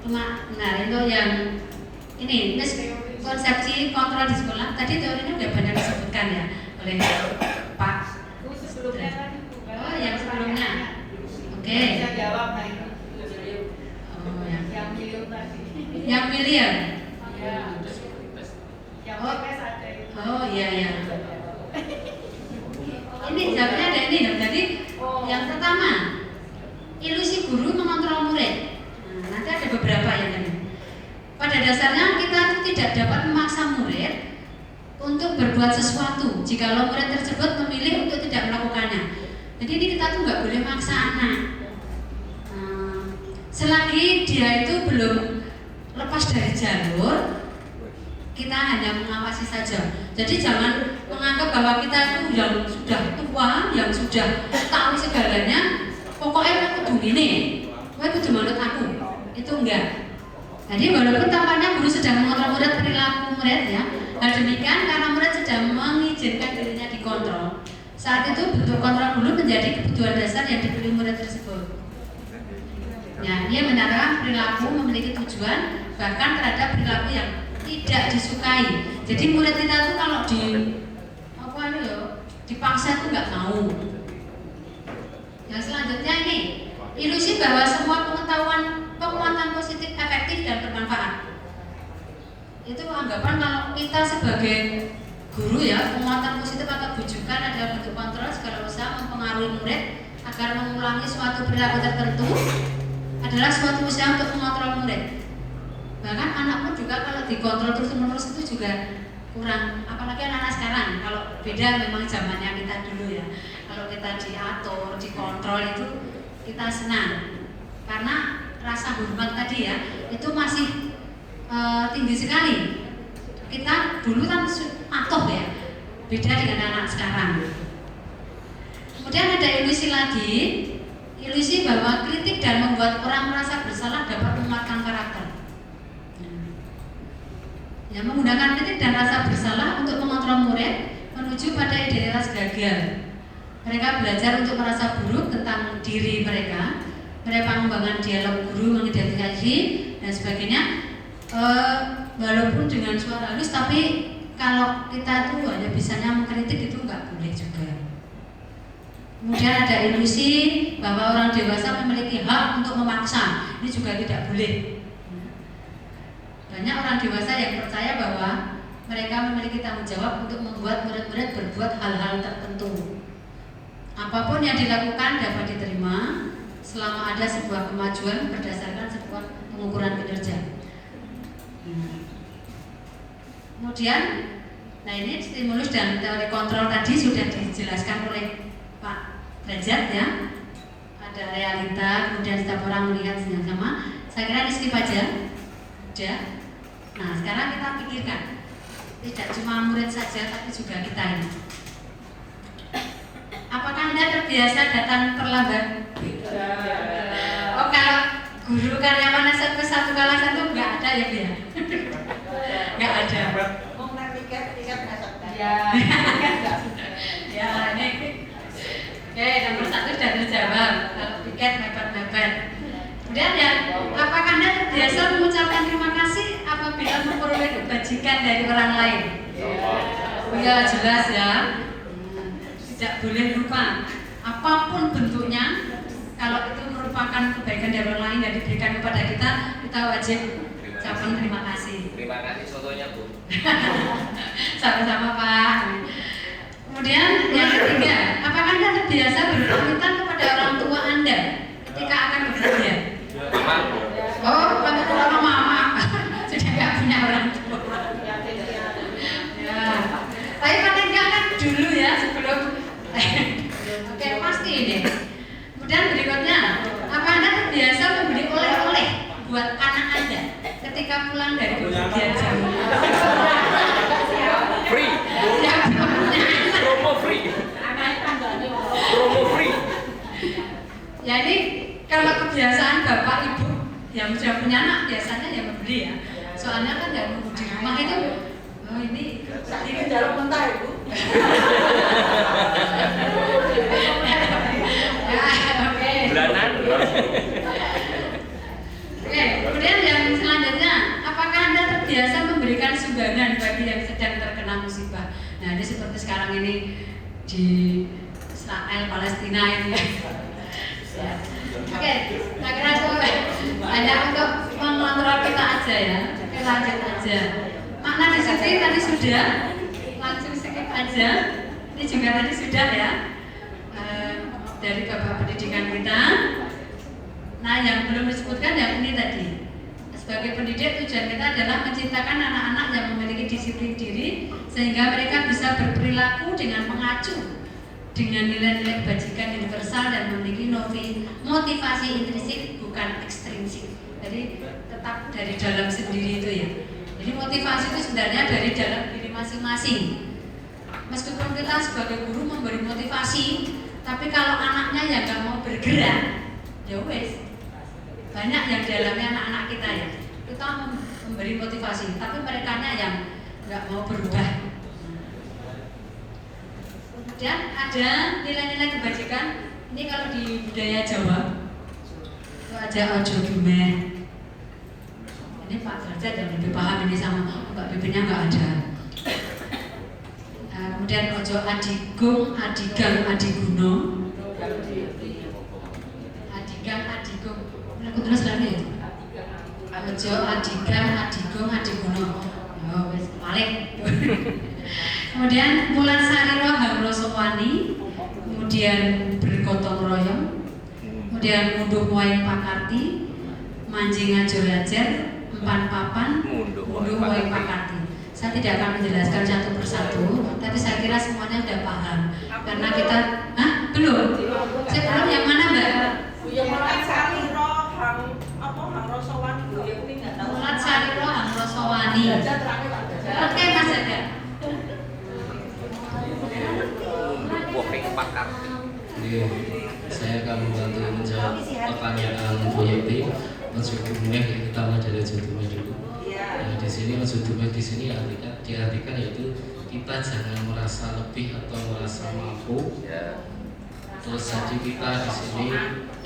Nah, itu yang ini konsepsi kontrol di sekolah. Tadi teorinya udah banyak disebutkan ya oleh Pak. Sebelumnya tadi bukan. Oh, yang sebelumnya. Oke. Saya jawab nah itu. Oh, Yang miliar tadi. Yang miliar. Ya. Yang PPS ada itu. Oh iya. Ini jawabnya ada ini dong. Jadi yang pertama, ilusi guru mengontrol murid. Nah, nanti ada beberapa yang tadi. Pada dasarnya kita tidak dapat memaksa murid untuk berbuat sesuatu jikalau murid tersebut memilih untuk tidak melakukannya. Jadi ini kita tuh nggak boleh maksa anak. Selagi dia itu belum lepas dari jalur, kita hanya mengawasi saja. Jadi jangan menganggap bahwa kita itu yang sudah tua, yang sudah tahu segalanya, pokoknya aku kudu ini, aku kudu menurut aku. Itu enggak. Jadi walaupun tampaknya guru sedang mengontrol murid, perilaku murid ya, hal demikian karena murid sedang mengizinkan dirinya dikontrol. Saat itu bentuk kontrol dulu menjadi kebutuhan dasar yang dipilih murid tersebut. Ya, dia menyatakan perilaku memiliki tujuan bahkan terhadap perilaku yang tidak disukai. Jadi murid kita tuh kalau dipaksa tuh nggak mau. Yang selanjutnya ini ilusi bahwa semua penguatan positif efektif dan bermanfaat. Itu anggapan kalau kita sebagai guru ya, penguatan positif atau bujukan adalah bentuk kontrol segala usaha mempengaruhi murid agar mengulangi suatu perilaku tertentu adalah suatu usaha untuk mengontrol murid. Bahkan anak pun juga kalau dikontrol terus-menerus itu juga kurang, apalagi anak-anak sekarang. Kalau beda memang zamannya kita dulu ya. Kalau kita diatur, dikontrol itu kita senang. Karena rasa hormat tadi ya, itu masih tinggi sekali. Kita dulu kan patuh ya, beda dengan anak sekarang. Kemudian ada ilusi lagi, ilusi bahwa kritik dan membuat orang merasa bersalah dapat menguatkan karakter. Ya, menggunakan kritik dan rasa bersalah untuk mengontrol murid menuju pada identitas gagal. Mereka belajar untuk merasa buruk tentang diri mereka. Mereka mengembangkan dialog guru, mengidentifikasi dan sebagainya. Walaupun dengan suara halus, tapi kalau kita tuh hanya bisanya mengkritik itu nggak boleh juga. Kemudian ada ilusi bahwa orang dewasa memiliki hak untuk memaksa. Ini juga tidak boleh. Banyak orang dewasa yang percaya bahwa mereka memiliki tanggung jawab untuk membuat murid-murid berbuat hal-hal tertentu. Apapun yang dilakukan dapat diterima selama ada sebuah kemajuan berdasarkan sebuah pengukuran kinerja. Kemudian, nah ini stimulus dan teori kontrol tadi sudah dijelaskan oleh Pak Derajat ya. Ada realita, kemudian setiap orang melihat yang sama. Saya kira di skip aja. Udah. Nah, sekarang kita pikirkan, tidak cuma murid saja, tapi juga kita ini. Apakah Anda terbiasa datang terlambat? Oh, kalau guru karyawan SMP 1 kelas 1 nggak ada ya, Bu? Nggak ada. Mau tiket Ya. Ya, ini. Oke, nomor 1 sudah terjawab. Kalau tiket mepet-mepet. Kemudian ya, apakah Anda terbiasa mengucapkan terima kasih apabila memperoleh kebajikan dari orang lain? Ya, jelas ya. Tidak boleh lupa. Apapun bentuknya, kalau itu merupakan kebaikan dari orang lain yang diberikan kepada kita, kita wajib ucapkan terima kasih. Terima kasih sotonya, Bu. Sama-sama, Pak. Kemudian yang ketiga, apakah Anda terbiasa berpamitan kepada orang tua Anda ketika akan bekerja? Oh, bukan sama mama. Sudah nggak punya orang tua. Ya. Tapi paling nggak kan dulu ya sebelum. Oke, pasti ini. Kemudian berikutnya, apa Anda terbiasa membeli oleh-oleh buat anak Anda ketika pulang dari bepergian jauh? Free. Promo free. Promo free. Ya ini kalau kebiasaan bapak ibu yang sudah punya anak soalnya kan nggak nunggu di rumah itu. Oh ini jarum mentah Ibu. Ya, oke. Bulanan. Oke, kemudian yang selanjutnya, apakah Anda terbiasa memberikan sumbangan bagi yang sedang terkena musibah? Nah, ini seperti sekarang ini di Israel Palestina ini ya. Oke, saya kira itu hanya untuk mengontrol kita aja ya. Oke, lanjut aja. Makna di sini tadi sudah, langsung skip aja. Ini juga tadi sudah ya. Dari Bapak Pendidikan kita. Nah, yang belum disebutkan yang ini tadi. Sebagai pendidik, tujuan kita adalah menciptakan anak-anak yang memiliki disiplin diri sehingga mereka bisa berperilaku dengan mengacu dengan nilai-nilai kebajikan universal dan memiliki motivasi intrinsik bukan ekstrinsik. Jadi tetap dari dalam sendiri itu ya. Jadi motivasi itu sebenarnya dari dalam diri masing-masing. Meskipun kita sebagai guru memberi motivasi, tapi kalau anaknya yang nggak mau bergerak, ya wes. Banyak yang dalamnya anak-anak kita ya. Kita memberi motivasi, tapi merekanya yang nggak mau berubah. Kemudian ada nilai-nilai kebajikan. Ini kalau di budaya Jawa itu aja ojo dumen. Ini Pak Derajat yang lebih paham ini sama Mbak Bibirnya nggak ada. Kemudian ojo adigung, adigang, adiguno. Adigang, adigung. Aku terus lagi ya. Ojo adigang, adigung, adiguno. Oh, wes balik. Kemudian Mulan Sariro Hamroso Wani, kemudian bergotong royong, kemudian munduh muaing pakarti, manjing ajo lajar, empan papan, munduh muaing pakarti. Saya tidak akan menjelaskan satu persatu, tapi saya kira semuanya sudah paham. Karena kita, belum? Saya belum yang mana Mbak? Mulan Sariro Hamroso Wani. Mulan Sariro Hamroso Wani. Oke Mas Aga. Iya, saya akan membantu menjawab pertanyaan Bu Yeti. Maksudnya kita mulai dari judulnya dulu. Nah, di sini maksudnya di sini diartikan yaitu kita jangan merasa lebih atau merasa mampu. Terus jadi kita di sini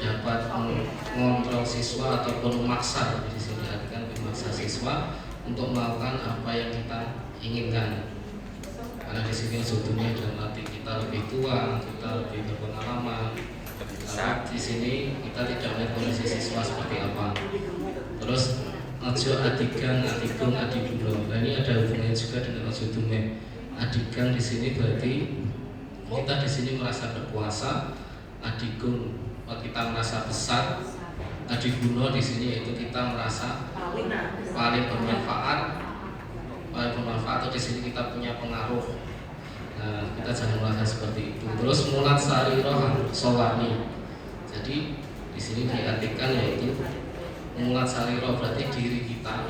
dapat mengontrol siswa ataupun memaksa, di sini artikan memaksa siswa untuk melakukan apa yang kita inginkan. Karena di sini sebetulnya dalam arti kita lebih tua, kita lebih berpengalaman. Karena di sini kita tidak melihat kondisi siswa seperti apa. Terus ojo adigang, adigung, adiguno. Nah, ini ada hubungannya juga dengan ojo dume. Adigang di sini berarti kita di sini merasa berkuasa. Adigung kita merasa besar. Adiguno di sini yaitu kita merasa paling bermanfaat. Atau di sini kita punya pengaruh. Nah, kita jangan merasa seperti itu. Terus Mulan Sariro Sowani. Jadi di sini diartikan yaitu Mulan Sariro berarti diri kita.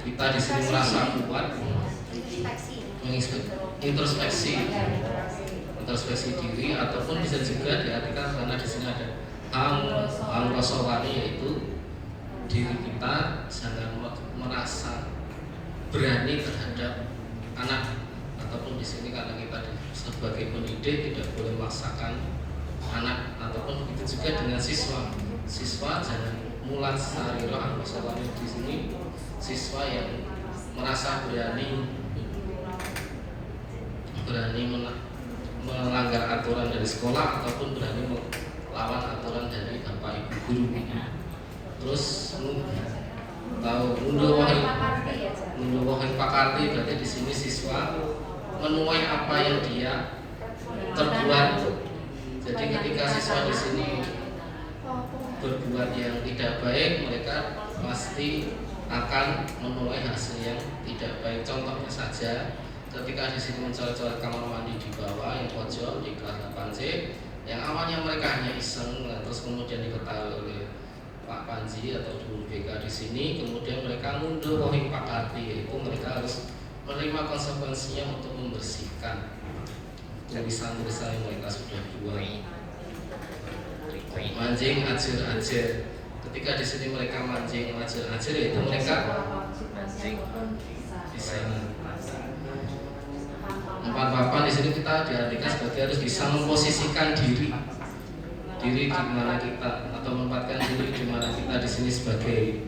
Kita di sini merasa kuat. Introspeksi diri ataupun bisa juga diartikan karena di sini ada Hamrosowani yaitu diri kita jangan merasa berani terhadap anak ataupun di sini karena kita sebagai pendidik tidak boleh memaksakan anak ataupun begitu juga dengan siswa. Siswa jangan Mulan Sariro Hamrosowani di sini siswa yang merasa berani melanggar aturan dari sekolah ataupun berani melawan aturan dari bapak ibu guru. Terus mundur wahing pakarti berarti di sini siswa menuai apa yang dia terbuat. Jadi ketika siswa di sini berbuat yang tidak baik, mereka pasti akan menuai hasil yang tidak baik. Contohnya saja, ketika di sini mencoret-coret kamar mandi di bawah yang pojok di kelas 8C, yang awalnya mereka hanya iseng, terus kemudian diketahui oleh Pak Panji atau guru BK di sini, kemudian mereka mundur wahing pakarti, yaitu mereka harus menerima konsekuensinya untuk membersihkan tulisan-tulisan yang mereka sudah buat. Manjing ajir-ajir. Ketika di sini mereka manjing ajir-ajir, yaitu mereka Empat papan di sini kita diartikan sebagai harus bisa memposisikan diri di mana kita, atau menempatkan diri di mana kita di sini sebagai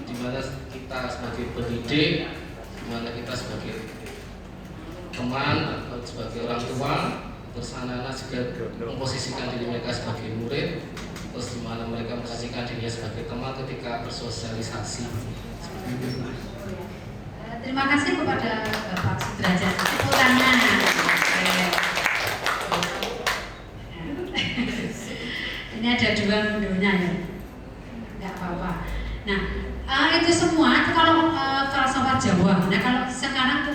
di mana kita sebagai pendidik, di mana kita sebagai teman atau sebagai orang tua, terus anak-anak juga memposisikan diri mereka sebagai murid, terus di mana mereka memposisikan dirinya sebagai teman ketika bersosialisasi. Terima kasih kepada Bapak Sudrajat. Tepuk tangan. Ini ada dua mundunya ya, nggak apa-apa. Nah, itu semua itu kalau filsafat Jawa. Nah, kalau sekarang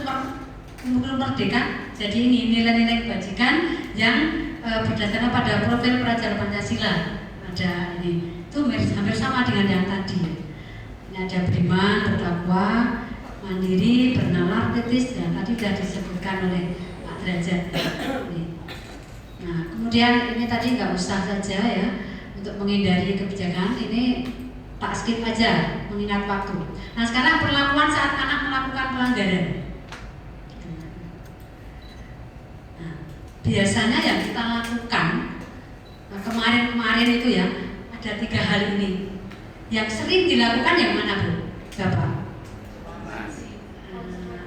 umur merdeka, jadi ini nilai-nilai kebajikan yang berdasarkan pada profil pelajar Pancasila. Ada ini, itu hampir sama dengan yang tadi. Ini ada beriman, bertakwa, mandiri, bernalar, kritis, dan tadi sudah disebutkan oleh Pak Derajat. Nah, kemudian ini tadi nggak usah saja ya, untuk menghindari kebijakan ini tak skip aja mengingat waktu. Nah, sekarang perlakuan saat anak melakukan pelanggaran. Nah, biasanya yang kita lakukan kemarin itu ya ada 3 hal ini. Yang sering dilakukan yang mana Bu? Bapak?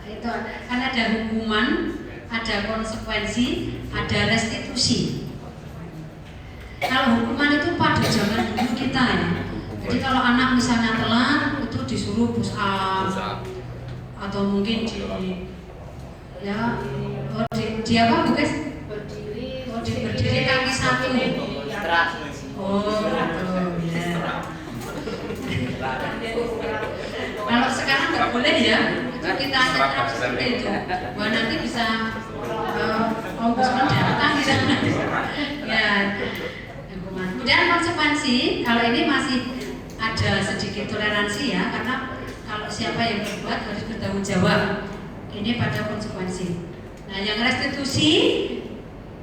Itu kan ada hukuman, ada konsekuensi, ada restitusi. Kalau hukuman itu pada zaman dulu kita ya. Jadi kalau anak misalnya telat itu disuruh push up atau mungkin di apa Bu guys? Berdiri kaki satu. Oh, betul ya. Kalau sekarang nggak boleh ya, itu kita seperti itu. Wah, nanti bisa ombudsman datang di sana. Ya, kemudian konsekuensi, kalau ini masih ada sedikit toleransi ya, karena kalau siapa yang berbuat harus bertanggung jawab. Ini pada konsekuensi. Nah, yang restitusi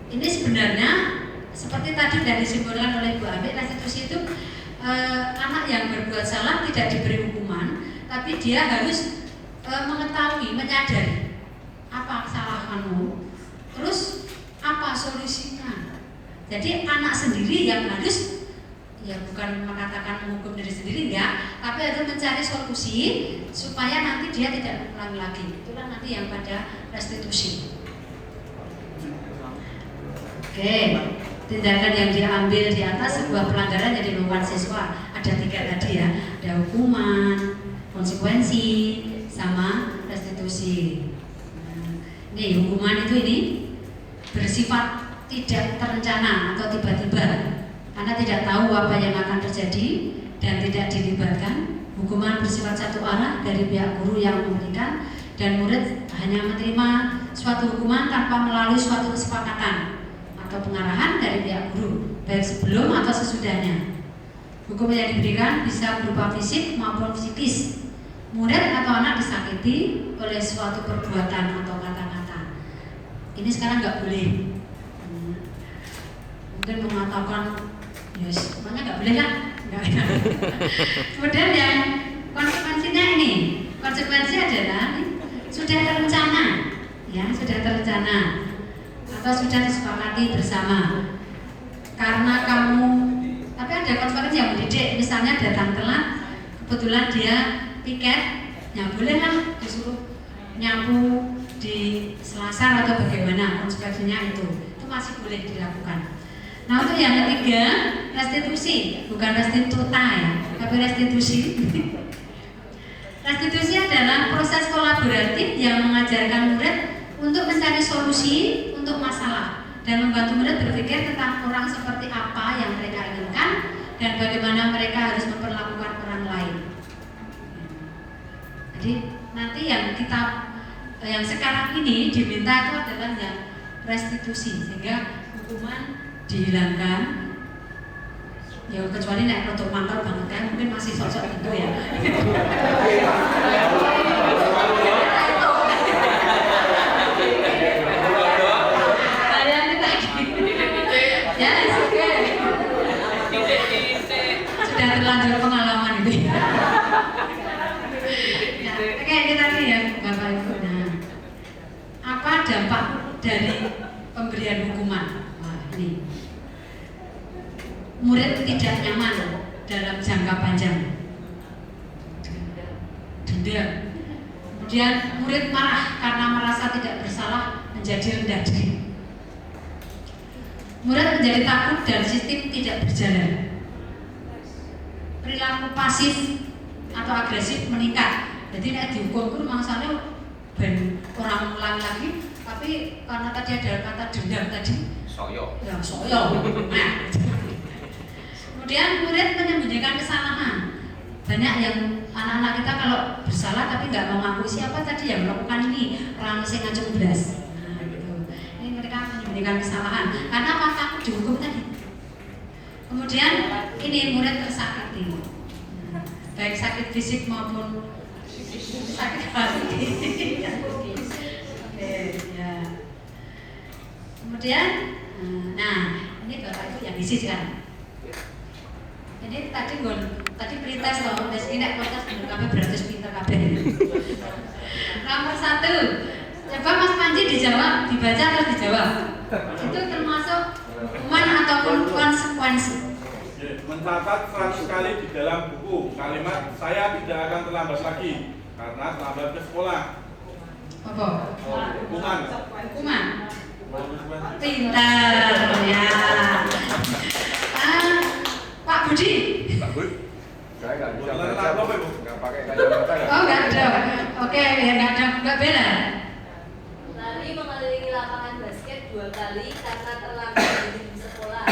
ini sebenarnya seperti tadi sudah disimpulkan oleh Bu Abi, restitusi itu anak yang berbuat salah tidak diberi hukuman, tapi dia harus mengetahui, menyadari apa kesalahanmu, terus apa solusinya. Jadi anak sendiri yang harus, ya bukan mengatakan menghukum diri sendiri enggak, tapi harus mencari solusi supaya nanti dia tidak mengulangi lagi. Itulah nanti yang pada restitusi. Oke, tindakan yang diambil di atas sebuah pelanggaran yang dilakukan siswa ada 3 tadi ya, ada hukuman, konsekuensi, sama restitusi. Ini hukuman itu ini bersifat tidak terencana atau tiba-tiba, karena tidak tahu apa yang akan terjadi dan tidak dilibatkan. Hukuman bersifat satu arah dari pihak guru yang memberikan, dan murid hanya menerima suatu hukuman tanpa melalui suatu kesepakatan atau pengarahan dari pihak guru, baik sebelum atau sesudahnya. Hukum yang diberikan bisa berupa fisik maupun psikis. Murid atau anak disakiti oleh suatu perbuatan atau kata-kata. Ini sekarang nggak boleh. Mungkin mengatakan, yes, makanya nggak boleh lah. Kemudian yang konsekuensinya ini, konsekuensi adalah sudah terencana, ya sudah terencana atau sudah disepakati bersama. Karena kamu, tapi ada konsekuensi yang mendidik, misalnya datang telat, kebetulan dia piket, ya boleh lah disuruh nyapu di selasar atau bagaimana, konsekuensinya itu masih boleh dilakukan. Nah, untuk yang ketiga, restitusi, bukan restituta ya, tapi restitusi. Restitusi adalah proses kolaboratif yang mengajarkan murid untuk mencari solusi untuk masalah dan membantu murid berpikir tentang orang seperti apa yang mereka inginkan dan bagaimana mereka harus memperlakukan orang lain. Jadi nanti yang sekarang ini diminta itu adalah yang restitusi, sehingga hukuman dihilangkan. Ya kecuali naik rotok mangkal banget kan, mungkin masih sosok itu ya. Ya, oke. Sudah terlanjur pengalaman itu. sekali ya Bapak Ibu. Nah, apa dampak dari pemberian hukuman? Wah, ini murid tidak nyaman dalam jangka panjang, denda. Kemudian murid marah karena merasa tidak bersalah, menjadi rendah diri. Murid menjadi takut dan sistem tidak berjalan. Perilaku pasif atau agresif meningkat. Jadi nek dihukum itu maksudnya ben orang ulang lagi, tapi karena tadi ada kata dendam tadi, Soyo. ya soyo. Nah, kemudian murid menyembunyikan kesalahan. Banyak yang anak-anak kita kalau bersalah tapi nggak mau ngaku siapa tadi yang melakukan ini, orang sing ngacung beras. Nah, gitu. Ini mereka menyembunyikan kesalahan karena apa? Takut dihukum tadi. Kemudian ini murid tersakiti, baik sakit fisik maupun sakit hati. Oke, ya. Kemudian, nah ini Bapak Ibu yang isi kan. Ini tadi pretest loh, tes ini podcast belum kami beratus pinter kabeh. Nomor 1, coba Mas Panji dijawab, dibaca atau dijawab? Itu termasuk hukuman ataupun konsekuensi. Mencatat 100 kali di dalam buku kalimat saya tidak akan terlambat lagi karena terlambat ke sekolah. Apa? Hukuman. Hukuman. Pintar ya. Pak Budi. Pak Bud. Saya nggak bisa Boleh baca, apa, Ibu? nggak pakai kacamata. Oh nggak ada. Oke, ya nggak ada Mbak Bella. Lari mengelilingi lapangan basket 2 kali karena terlambat di sekolah.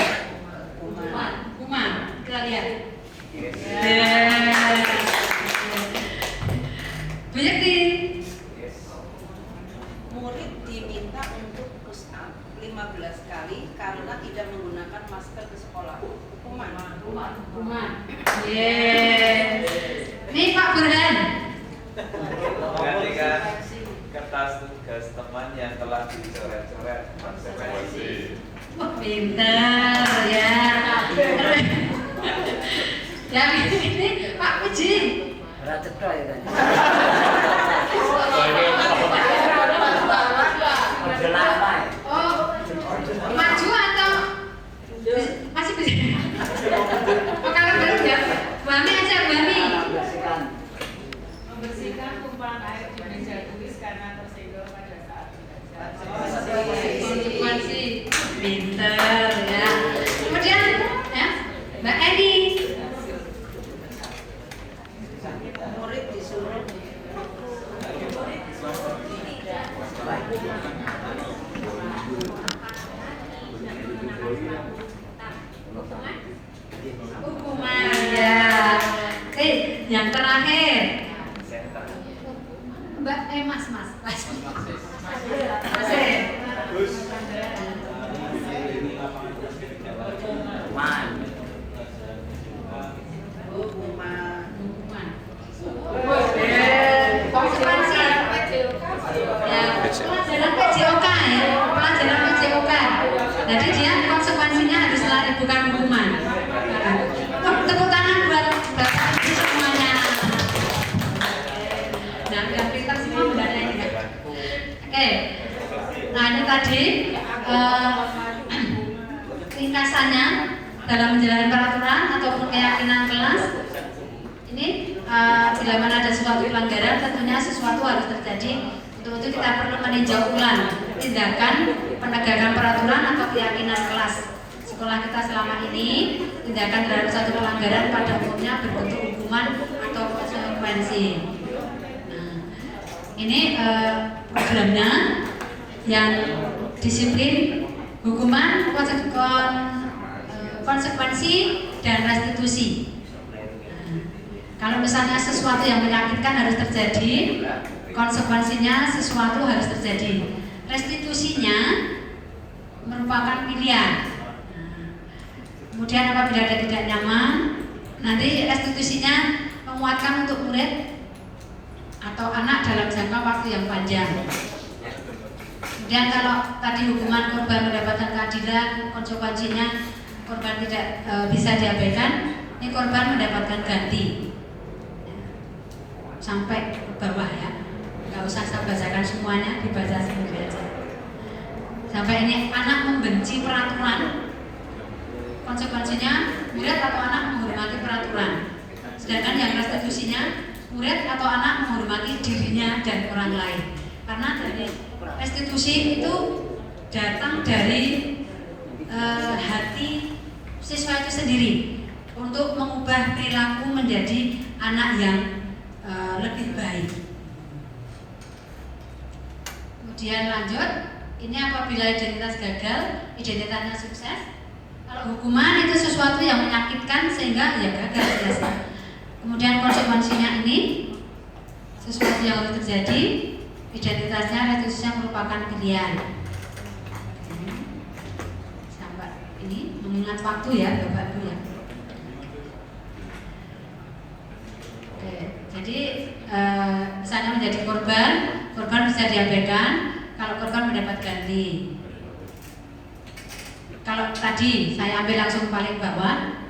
Hukuman. Kita lihat. Bu Yakti. Murid diminta untuk push up 15 kali karena tidak menggunakan masker ke sekolah. Hukuman. Yes. Nih Pak Burhan. Gantikan kertas tugas teman yang telah dicoret-coret. Konsekuensi. Pintar ya. Yang ini Pak Puji. Racetok ya kan. Oh, maju atau masih bisa? Oh, kalau belum ya, Bu Ami aja Bu Ami. Membersihkan tumpahan air di meja tulis karena tersenggol pada saat Konsekuensi. Pintar ya. Kemudian ya, Mbak Edi. Murid disuruh Hukuman ya. Yang terakhir. Mbak Mas. Konsekuensi. Ya, pelajaran PJOK ya, pelajaran PJOK. Jadi dia konsekuensinya harus lari bukan hukuman. Tepuk tangan buat Bapak Ibu semuanya. Nah, udah pintar semua bundanya ini kan. Oke. Nah, ini tadi ringkasannya dalam menjalankan peraturan ataupun keyakinan kelas. Ini bila mana ada suatu pelanggaran, tentunya sesuatu harus terjadi. Untuk itu kita perlu meninjau ulang tindakan penegakan peraturan atau keyakinan kelas sekolah kita selama ini. Tindakan terhadap satu pelanggaran pada umumnya berbentuk hukuman atau konsekuensi. Nah, ini programnya yang disiplin, hukuman, konsekuensi, dan restitusi. Kalau misalnya sesuatu yang menyakitkan harus terjadi, konsekuensinya sesuatu harus terjadi. Restitusinya merupakan pilihan. Kemudian apabila ada tidak nyaman, nanti restitusinya menguatkan untuk murid atau anak dalam jangka waktu yang panjang. Kemudian kalau tadi hukuman korban mendapatkan keadilan, konsekuensinya korban tidak bisa diabaikan, ini korban mendapatkan ganti sampai ke bawah ya. usah saya bacakan semuanya, dibaca sendiri aja. Sampai ini anak membenci peraturan, konsekuensinya murid atau anak menghormati peraturan. Sedangkan yang restitusinya murid atau anak menghormati dirinya dan orang lain. Karena dari restitusi itu datang dari hati siswa itu sendiri untuk mengubah perilaku menjadi anak yang lebih baik. Kemudian lanjut, ini apabila identitas gagal, identitasnya sukses. Kalau hukuman itu sesuatu yang menyakitkan sehingga ya gagal biasa. Kemudian konsekuensinya ini sesuatu yang harus terjadi, identitasnya restitusinya merupakan pilihan. Sampai ini mengingat waktu ya Bapak Ibu ya. Oke, jadi misalnya menjadi korban bisa diabaikan kalau korban mendapat ganti. Kalau tadi saya ambil langsung paling bawah,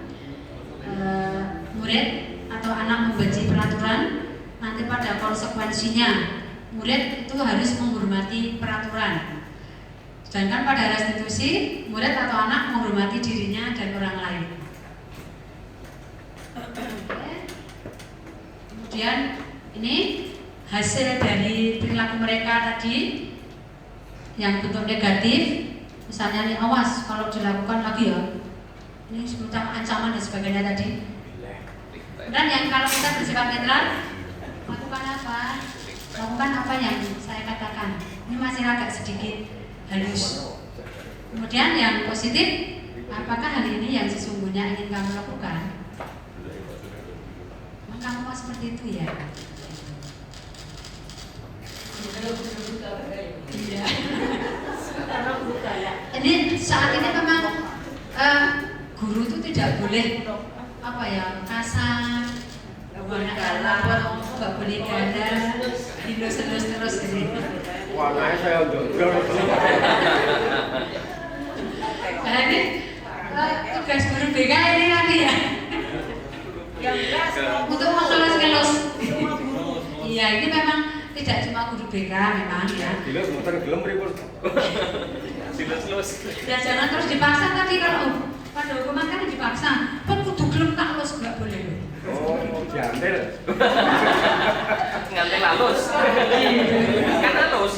murid atau anak membenci peraturan, nanti pada konsekuensinya murid itu harus menghormati peraturan. Sedangkan pada restitusi, murid atau anak menghormati dirinya dan orang lain. Kemudian ini hasil dari perilaku mereka tadi yang bentuk negatif. Misalnya nih, awas kalau dilakukan lagi ya, ini semacam ancaman dan sebagainya tadi. Dan yang kalau kita bersifat netral, lakukan apa? Lakukan apa yang saya katakan. Ini masih agak sedikit halus. Kemudian yang positif, apakah hal ini yang sesungguhnya ingin kamu lakukan? Kamu mau seperti itu ya? Iya. Ini saat ini memang guru itu tidak boleh apa ya, kasar, nggak boleh ganda, terus gitu. Warnanya saya jujur. Nah ini tugas guru BK ini nanti ya. Untuk mengelus-ngelus. Iya, ini memang tidak cuma guru BK memang ya. Dilus muter gelem pripun? Dilus-lus. Ya jangan terus dipaksa tadi kalau pada hukuman kan dipaksa. Kan kudu gelem tak lus enggak boleh. Oh, diantel. Ngantel halus. Kan halus.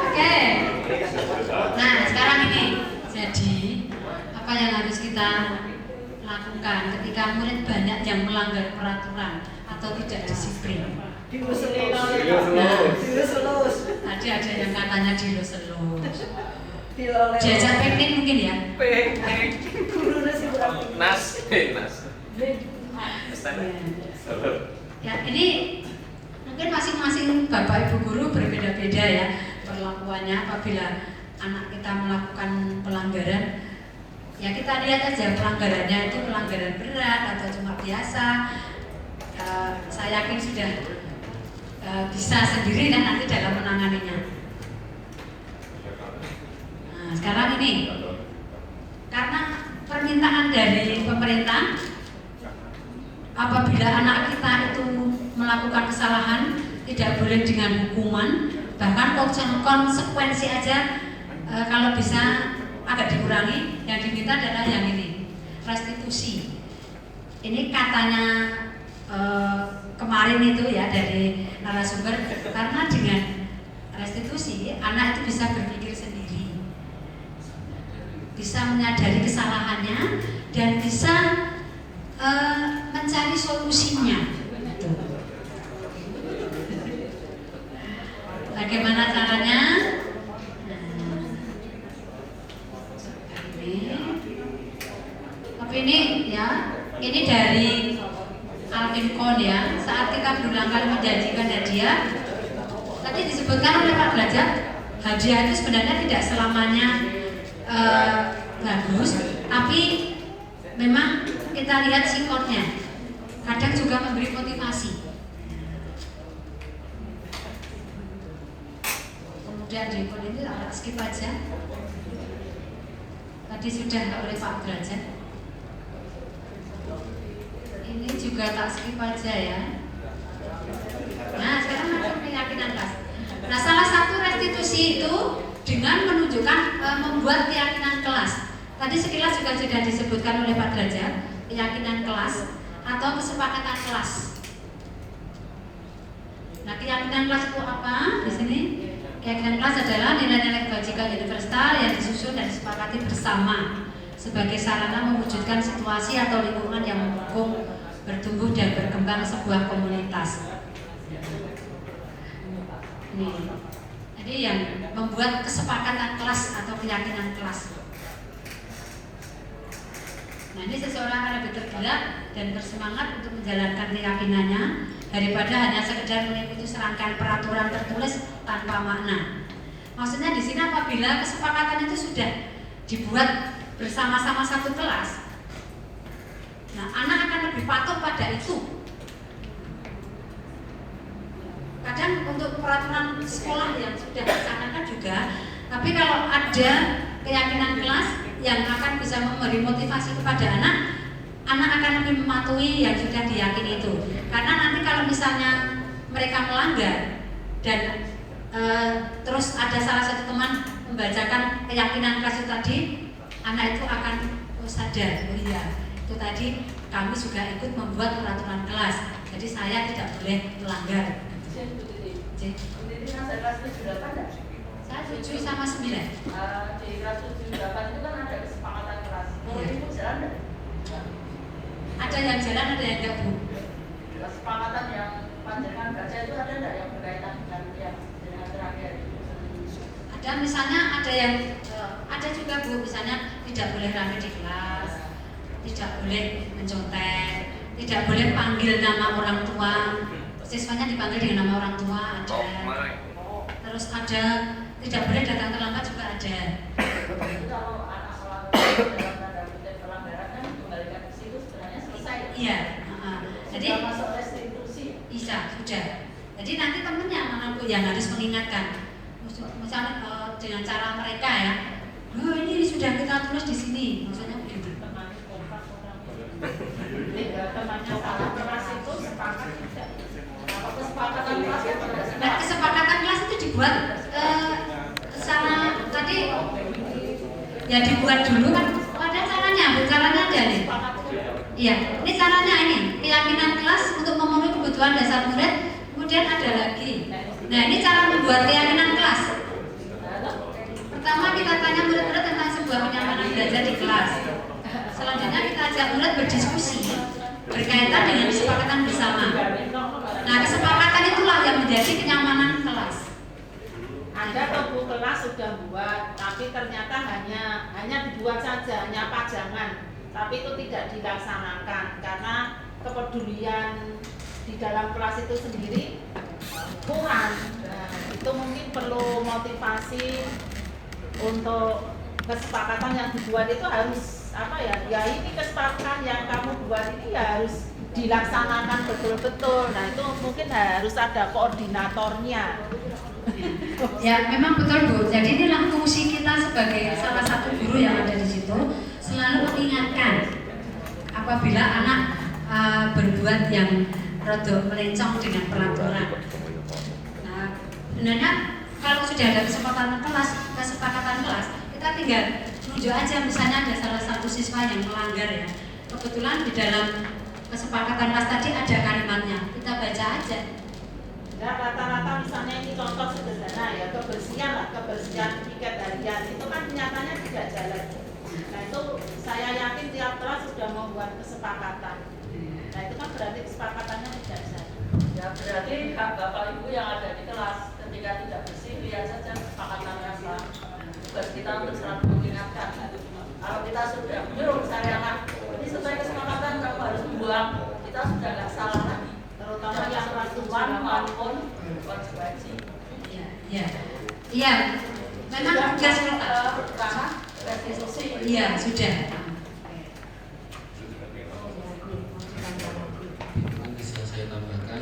Oke. Nah, sekarang ini jadi apa yang harus kita lakukan ketika murid banyak yang melanggar peraturan atau tidak disiplin? Dilus-lus. Tadi ada yang katanya dilus-lus. Diajak piknik mungkin ya? Piknik. Nas. Ya ini mungkin masing-masing bapak ibu guru berbeda-beda ya perlakuannya apabila anak kita melakukan pelanggaran. Ya kita lihat aja pelanggarannya itu pelanggaran berat atau cuma biasa. Saya yakin sudah bisa sendiri dan nanti dalam menanganinya. Nah, sekarang ini karena permintaan dari pemerintah, apabila anak kita itu melakukan kesalahan tidak boleh dengan hukuman, bahkan konsekuensi aja kalau bisa agak dikurangi. Yang diminta adalah yang ini, restitusi. Ini katanya kemarin itu ya dari narasumber, karena dengan restitusi anak itu bisa berpikir sendiri, bisa menyadari kesalahannya dan bisa mencari solusinya. Bagaimana caranya? Tapi ini ya, ini dari Alkinkon ya. Saat kita berulang kali menjanjikan hadiah, tadi disebutkan oleh Pak Belajar, hadiah itu sebenarnya tidak selamanya bagus, tapi memang kita lihat sikonnya. Kadang juga memberi motivasi. Kemudian di ikon ini skip aja. Tadi sudah oleh Pak Derajat. Ini juga tak skip aja ya. Nah sekarang sudah disebutkan oleh Pak Derajat, keyakinan kelas atau kesepakatan kelas. Nah, keyakinan kelas itu apa? Di sini keyakinan kelas adalah nilai-nilai kebajikan universal yang disusun dan disepakati bersama sebagai sarana mewujudkan situasi atau lingkungan yang mendukung bertumbuh dan berkembang sebuah komunitas. Ini. Jadi yang membuat kesepakatan kelas atau keyakinan kelas. Nah, ini seseorang akan lebih tergerak dan bersemangat untuk menjalankan keyakinannya daripada hanya sekedar mengikuti serangkaian peraturan tertulis tanpa makna. Maksudnya di sini apabila kesepakatan itu sudah dibuat bersama-sama satu kelas, nah anak akan lebih patuh pada itu. Kadang untuk peraturan sekolah yang sudah dilaksanakan juga, tapi kalau ada keyakinan kelas yang akan bisa memberi motivasi kepada anak akan lebih mematuhi yang sudah diyakini itu. Karena nanti kalau misalnya mereka melanggar dan terus ada salah satu teman membacakan keyakinan kelas itu tadi, anak itu akan sadar, oh iya, itu tadi kami juga ikut membuat peraturan kelas, jadi saya tidak boleh melanggar. Masa kelas 7-8 enggak? Saya 7 sama 9. Di kelas 7-8 itu kan ada kesepakatan kelas. Menurut Ibu jalan enggak? Ada yang jalan, ada yang enggak, Bu. Kesepakatan yang panjangan baca itu ada enggak yang berkaitan dengan terakhir? Ada, misalnya ada yang ada juga, Bu, misalnya tidak boleh rame di kelas, tidak boleh mencontek, tidak boleh panggil nama orang tua. Siswanya dipanggil dengan nama orang tua ada. Terus ada tidak boleh datang terlambat juga ada. Kalau anak melanggar dalam tanda kutip pelanggaran kan kembalikan ke situ sebenarnya selesai. Iya. Jadi sudah masuk restitusi. Bisa, sudah. Jadi nanti temennya mana Bu yang harus mengingatkan. Misalnya dengan cara mereka ya. Oh, ini sudah kita tulis di sini. Maksudnya begitu. Temannya salah kelas itu sepakat tidak. Nah, kesepakatan kelas itu dibuat sana tadi ya dibuat dulu kan ada caranya ada nih. Iya, ini caranya ini keyakinan kelas untuk memenuhi kebutuhan dasar murid. Kemudian ada lagi. Nah, ini cara membuat keyakinan kelas. Pertama kita tanya murid-murid tentang sebuah kenyamanan belajar di kelas. Selanjutnya kita ajak murid berdiskusi berkaitan dengan kesepakatan bersama. Nah, kesepakatan itulah yang menjadi kenyamanan kelas. Ada buku kelas sudah buat, tapi ternyata hanya dibuat saja, hanya pajangan, tapi itu tidak dilaksanakan karena kepedulian di dalam kelas itu sendiri kurang. Nah, itu mungkin perlu motivasi untuk kesepakatan yang dibuat itu harus apa ya? Ya ini kesepakatan yang kamu buat ini ya harus dilaksanakan betul-betul. Nah itu mungkin harus ada koordinatornya. Ya memang betul Bu. Jadi inilah fungsi kita sebagai salah satu guru yang ada di situ, selalu mengingatkan apabila anak berbuat yang rodok melencong dengan peraturan. Nah sebenarnya kalau sudah ada kesepakatan kelas, kita tinggal tunjuk aja misalnya ada salah satu siswa yang melanggar ya. Kebetulan di dalam kesepakatan kelas tadi ada kalimatnya, kita baca aja. Ya rata-rata misalnya ini contoh sederhana ya, kebersihan tiket harian itu kan nyatanya tidak jalan. Nah itu saya yakin tiap kelas sudah membuat kesepakatan. Nah itu kan berarti kesepakatannya tidak jalan. Ya berarti hak Bapak Ibu yang ada di kelas ketika tidak bersih lihat saja kesepakatannya apa. Tugas kita untuk selalu mengingatkan. Kalau kita sudah menyuruh karyawan ini sesuai kesepakatan kamu harus membuang, kita sudah nggak salah lagi. Terutama yang kelas 1 maupun wajib. Iya. Memang tugas kita. Restitusi. Iya sudah. Bisa saya tambahkan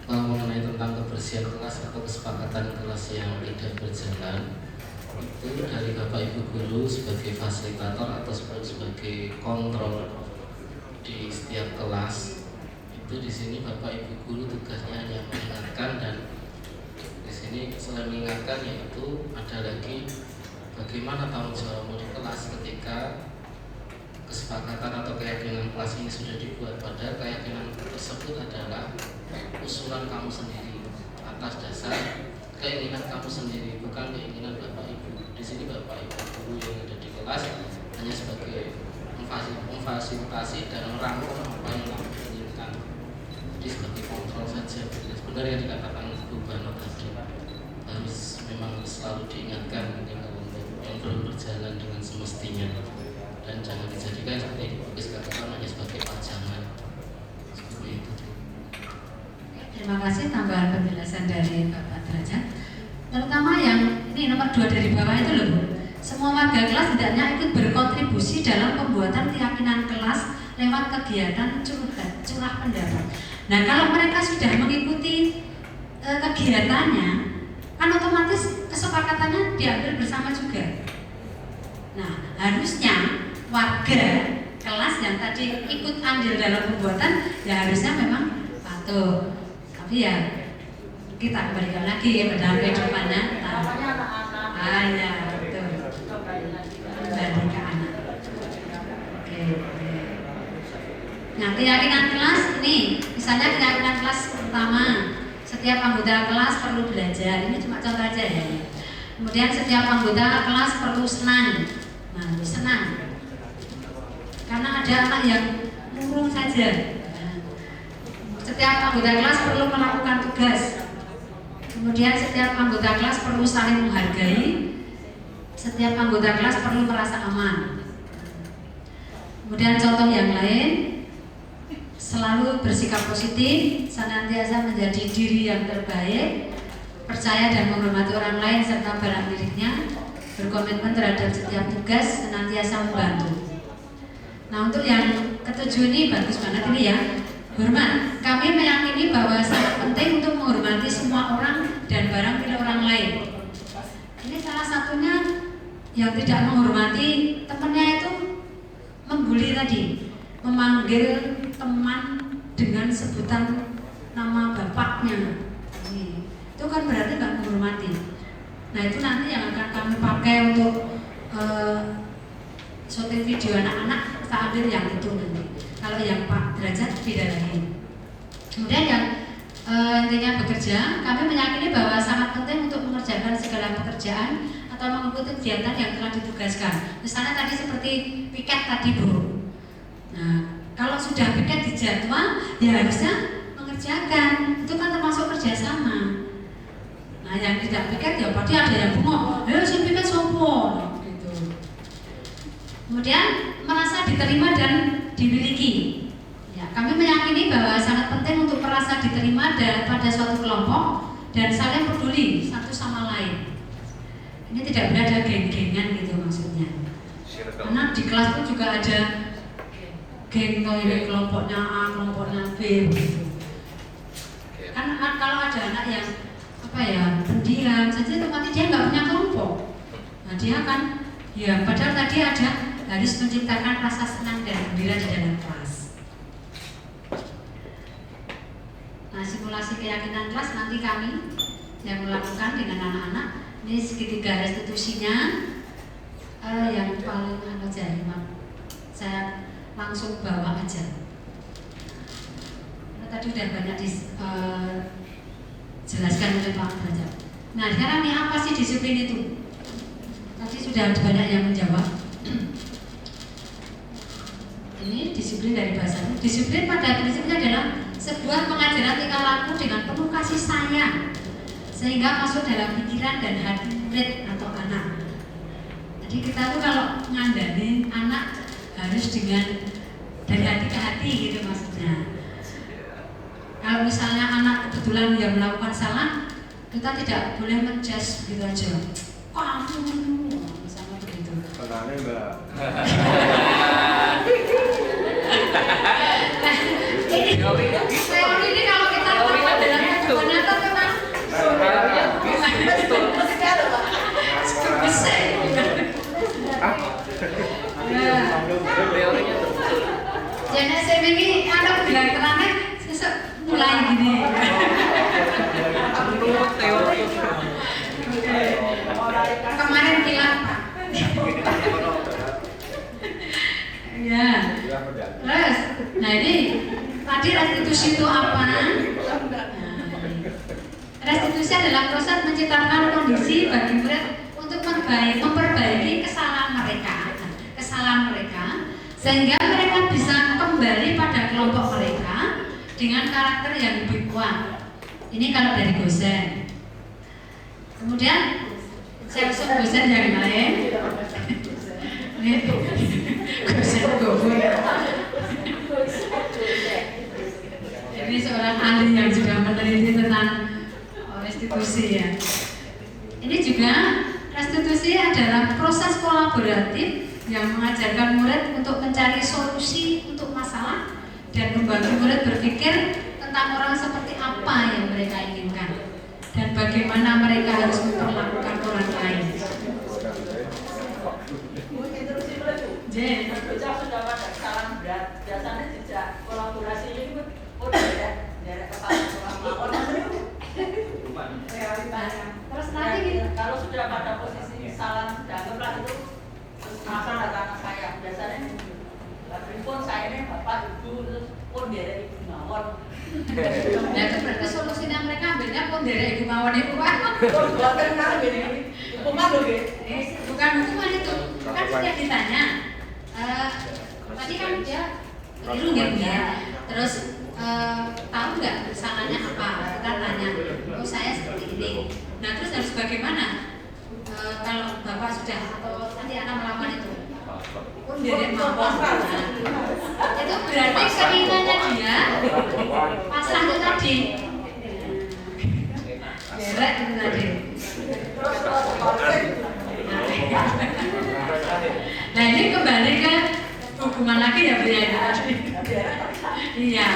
mengenai tentang kebersihan kelas atau kesepakatan kelas yang tidak berjalan. Itu dari Bapak Ibu guru sebagai fasilitator atau sebagai kontrol di setiap kelas itu di sini Bapak Ibu guru tugasnya hanya mengingatkan, dan di sini selain mengingatkan yaitu ada lagi bagaimana tanggung jawabmu di kelas ketika kesepakatan atau keyakinan kelas ini sudah dibuat, padahal keyakinan tersebut adalah usulan kamu sendiri atas dasar keinginan kamu sendiri, bukan keinginan Bapak Ibu. Di sini Bapak Ibu guru yang ada di kelas hanya sebagai memfasilitasi dan merangkum apa yang kamu inginkan, jadi sebagai kontrol saja. Benar yang dikatakan Bu Bano tadi, harus memang selalu diingatkan yang belum berjalan dengan semestinya, dan jangan dijadikan seperti Bukis katakan hanya sebagai pajangan seperti itu. Terima kasih tambahan penjelasan dari Bapak Derajat, terutama yang ini nomor 2 dari bawah itu loh Bu. Semua warga kelas hendaknya ikut berkontribusi dalam pembuatan keyakinan kelas lewat kegiatan curah pendapat. Nah, kalau mereka sudah mengikuti kegiatannya, kan otomatis kesepakatannya diambil bersama juga. Nah, harusnya warga kelas yang tadi ikut andil dalam pembuatan ya harusnya memang patuh. Tapi ya kita kembalikan lagi ya pada kehidupannya. Ya betul. Kembali ke anak. Oke. Nah, keyakinan kelas ini, misalnya keyakinan kelas pertama, setiap anggota kelas perlu belajar. Ini cuma contoh aja ya. Kemudian setiap anggota kelas perlu senang. Nah, senang. Karena ada anak yang murung saja. Setiap anggota kelas perlu melakukan tugas. Kemudian setiap anggota kelas perlu saling menghargai. Setiap anggota kelas perlu merasa aman. Kemudian contoh yang lain, selalu bersikap positif, senantiasa menjadi diri yang terbaik, percaya dan menghormati orang lain serta barang miliknya, berkomitmen terhadap setiap tugas, senantiasa membantu. Nah, untuk yang ketujuh ini bagus banget ini ya. Hormat. Kami meyakini bahwa sangat penting untuk menghormati semua orang dan barang milik orang lain. Ini salah satunya yang tidak menghormati temannya itu membuli tadi, memanggil teman dengan sebutan nama bapaknya. Itu kan berarti nggak menghormati. Nah, itu nanti yang akan kami pakai untuk syuting video anak-anak, kita ambil yang itu nanti. Kalau yang Pak Derajat beda lagi. Kemudian yang intinya bekerja, kami meyakini bahwa sangat penting untuk mengerjakan segala pekerjaan atau mengikuti kegiatan yang telah ditugaskan. Misalnya tadi seperti piket tadi Bu. Nah, kalau sudah piket di jadwal, ya harusnya mengerjakan. Itu kan termasuk kerjasama. Nah, yang tidak piket ya pasti ada yang bengok. Ayo si piket sopo. Gitu. Kemudian merasa diterima dan dimiliki. Ya, kami meyakini bahwa sangat penting untuk merasa diterima pada suatu kelompok dan saling peduli satu sama lain. Ini tidak berada geng-gengan gitu maksudnya. Karena di kelas pun juga ada geng toilet, kelompoknya A, kelompoknya B gitu. Kan kalau ada anak yang pendiam saja, tempatnya dia nggak punya kelompok. Nah, dia kan ya padahal tadi ada harus menciptakan rasa senang dan gembira di dalam kelas. Nah, simulasi keyakinan kelas nanti kami yang melakukan dengan anak-anak. Ini segitiga restitusinya yang paling saya langsung bawa aja. Nah, tadi udah banyak dijelaskan oleh Pak Derajat. Nah, sekarang ini apa sih disiplin itu? Tadi sudah banyak yang menjawab. Ini disiplin dari bahasa. Disiplin pada prinsipnya adalah sebuah pengajaran tingkah laku dengan penuh kasih sayang, sehingga masuk dalam pikiran dan hati murid atau anak. Jadi kita tuh kalau ngandani anak harus dengan dari hati ke hati gitu maksudnya. Kalau misalnya anak kebetulan yang melakukan salah, kita tidak boleh menjudge begitu aja. Kamu misalnya begitu. Kenalnya enggak. Teori ini kalau kita lakukan dalam kehidupan nyata memang jadi saya ini anak bilang terangnya sesek mulai gini. Kemarin bilang ya Nah ini tadi restitusi itu apa? Restitusi adalah proses menciptakan kondisi bagi murid untuk memperbaiki kesalahan mereka, sehingga mereka bisa kembali pada kelompok mereka dengan karakter yang lebih kuat. Ini kalau dari dosen. Kemudian saya langsung dosen yang lain. Dosen gogo. Ini seorang ahli yang sudah meneliti tentang restitusi ya. Ini juga restitusi adalah proses kolaboratif yang mengajarkan murid untuk mencari solusi untuk masalah dan membantu murid berpikir tentang orang seperti apa yang mereka inginkan dan bagaimana mereka harus memperlakukan orang lain. Jadi, sudah pada kesalahan berat, biasanya jejak kolaborasi ini udah dari kepala terus nanti kalau sudah pada posisi salah dianggaplah itu masalah anak saya biasanya pun saya ini bapak ibu terus pun dari ibu mawon. Nah itu berarti solusinya mereka ambilnya pun dari ibu mawon itu kan? Bukan karena gini hukuman loh bukan hukuman itu kan sudah ditanya. Tadi kan dia keliru ya. Terus tahu nggak kesalahannya apa? Kita tanya, oh saya seperti ini. Nah terus harus bagaimana? Kalau bapak sudah atau nanti akan melakukan itu, pun dia mampu. Itu berarti keinginannya dia pasrah itu tadi. Berat itu tadi. Nah ini kembali ke hukuman lagi ya Bu ya. Iya.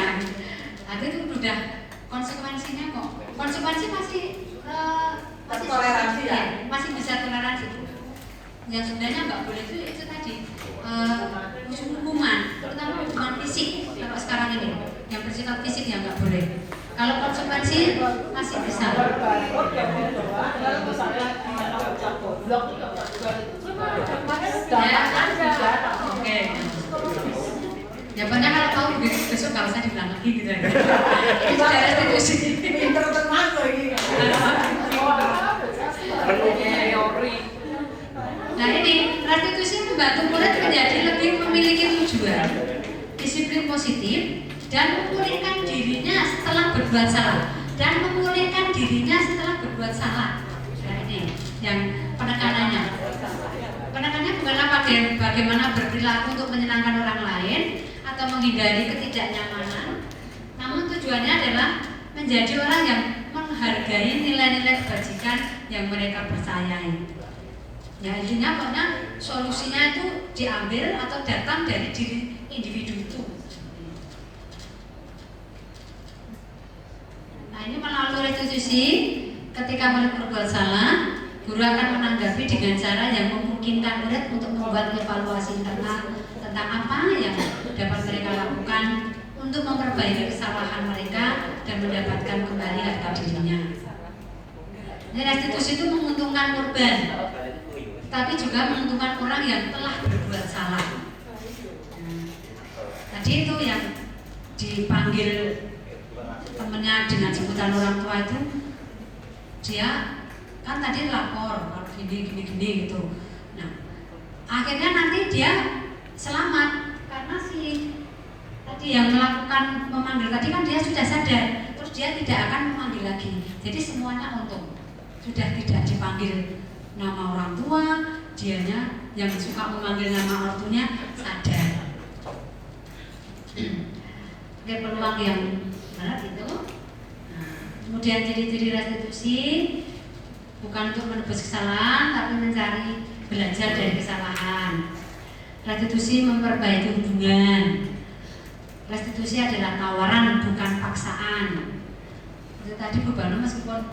Nanti itu udah konsekuensinya kok. Konsekuensi masih toleransi ya? Masih bisa toleransi. Yang sebenarnya nggak boleh itu tadi hukuman, terutama hukuman fisik. Kalau sekarang ini yang bersifat fisik yang nggak boleh. Kalau konsekuensi masih bisa. Oke. Jawabannya kalau tahu besok nggak usah dibilang lagi gitu ya. Ini sudah restitusi. Pinter termasuk ini. Nah ini restitusi membantu murid menjadi lebih memiliki tujuan, disiplin positif, dan memulihkan dirinya setelah berbuat salah. Nah ini yang penekanannya. Penekanannya bukanlah bagaimana berperilaku untuk menyenangkan orang lain atau menghindari ketidaknyamanan, namun tujuannya adalah menjadi orang yang menghargai nilai-nilai kebajikan yang mereka percayai. Ya intinya pokoknya solusinya itu diambil atau datang dari diri individu itu. Nah ini melalui restitusi, ketika murid berbuat salah, guru akan menanggapi dengan cara yang memungkinkan murid untuk membuat evaluasi internal tentang apa yang dapat mereka lakukan untuk memperbaiki kesalahan mereka dan mendapatkan kembali harga dirinya. Ini restitusi itu menguntungkan korban, tapi juga menguntungkan orang yang telah berbuat salah. Tadi itu yang dipanggil temennya dengan sebutan orang tua itu, dia kan tadi lapor kalau gini gitu. Nah, akhirnya nanti dia selamat karena si tadi yang melakukan memanggil tadi kan dia sudah sadar, terus dia tidak akan memanggil lagi. Jadi semuanya untung, sudah tidak dipanggil nama orang tua, dianya yang suka memanggil nama ortunya sadar. Oke, peluang yang berat itu. Nah, kemudian ciri-ciri restitusi bukan untuk menebus kesalahan, tapi mencari belajar dari kesalahan. Restitusi memperbaiki hubungan. Restitusi adalah tawaran, bukan paksaan. Itu tadi Bu Bano meskipun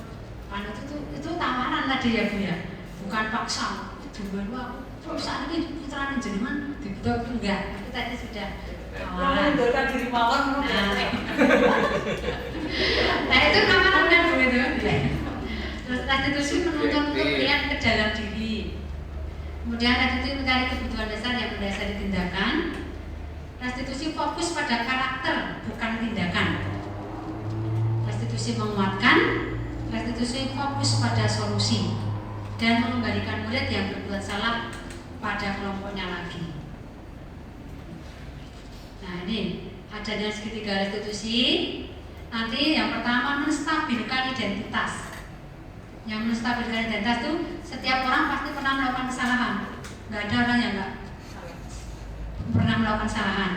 itu tawaran tadi ya Bu ya, bukan paksa. Coba aku perusahaan ini putrane jenengan dibutuh enggak? Kita ini sudah tawaran. Mengundurkan diri mawon. Nah itu tawaran kan Bu itu. Terus restitusi menuntut untuk melihat ke dalam diri. Kemudian restitusi mencari kebutuhan dasar yang mendasari tindakan. Restitusi fokus pada karakter, bukan tindakan. Restitusi menguatkan, restitusi fokus pada solusi dan mengembalikan murid yang berbuat salah pada kelompoknya lagi. Nah, ini adanya segitiga restitusi. Nanti yang pertama menstabilkan identitas. Yang menstabilkan identitas itu setiap orang pasti pernah melakukan kesalahan. Nggak ada orang yang nggak pernah melakukan kesalahan.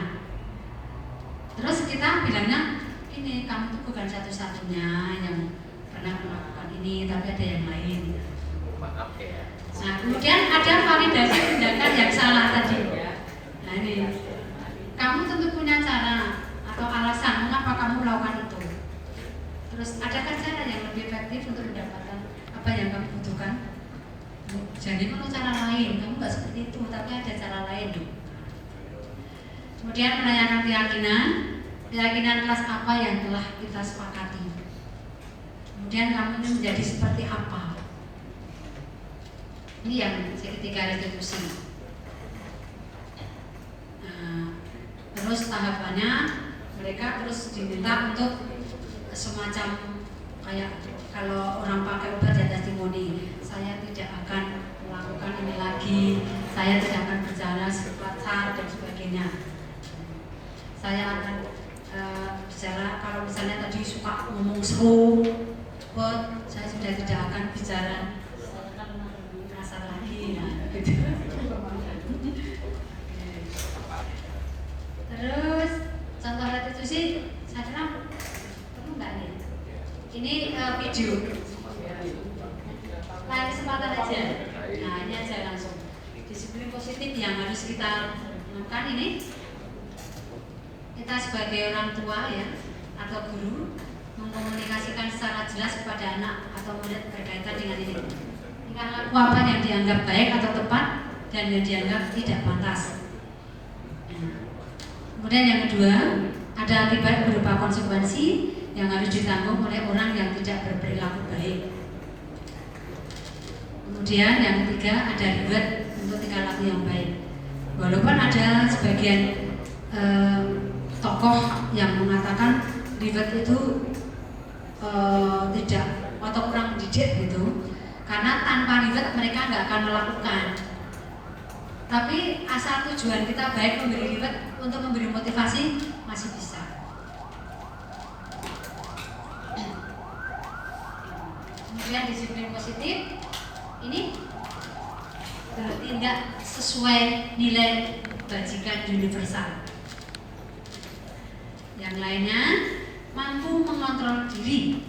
Terus kita bilangnya, ini kamu tuh bukan satu-satunya yang pernah melakukan ini, tapi ada yang lain. Maaf ya. Nah, kemudian ada validasi tindakan yang salah tadi. Nah, ini kamu tentu punya cara atau alasan mengapa kamu melakukan itu. Terus adakah cara yang lebih efektif untuk mendapatkan apa yang kamu butuhkan? Jadi menurut cara lain, kamu nggak seperti itu, tapi ada cara lain. Kemudian menanyakan keyakinan kelas apa yang telah kita sepakati. Kemudian kamu ini menjadi seperti apa? Ini yang segitiga restitusi. Nah, terus tahapannya mereka terus diminta untuk semacam kayak kalau orang pakai obat ya testimoni, saya tidak akan melakukan ini lagi, saya tidak akan berjalan kasar dan sebagainya. Saya akan bicara kalau misalnya tadi suka ngomong seru, saya sudah tidak akan bicara kasar lagi, nah, gitu. Terus contoh restitusi, saya kira perlu nggak nih? Ini video. Lain kesempatan aja. Nah, ini aja langsung. Disiplin positif yang harus kita lakukan ini. Kita sebagai orang tua ya atau guru mengkomunikasikan secara jelas kepada anak atau murid berkaitan dengan ini. Tingkah laku apa yang dianggap baik atau tepat dan yang dianggap tidak pantas. Kemudian yang kedua, ada akibat berupa konsekuensi yang harus ditanggung oleh orang yang tidak berperilaku baik. Kemudian yang ketiga, ada reward untuk tingkah laku yang baik. Walaupun ada sebagian tokoh yang mengatakan reward itu tidak atau kurang mendidik gitu, karena tanpa reward mereka nggak akan melakukan. Tapi asal tujuan kita baik memberi reward untuk memberi motivasi masih bisa. Kemudian disiplin positif ini bertindak sesuai nilai bajikan universal. Yang lainnya mampu mengontrol diri.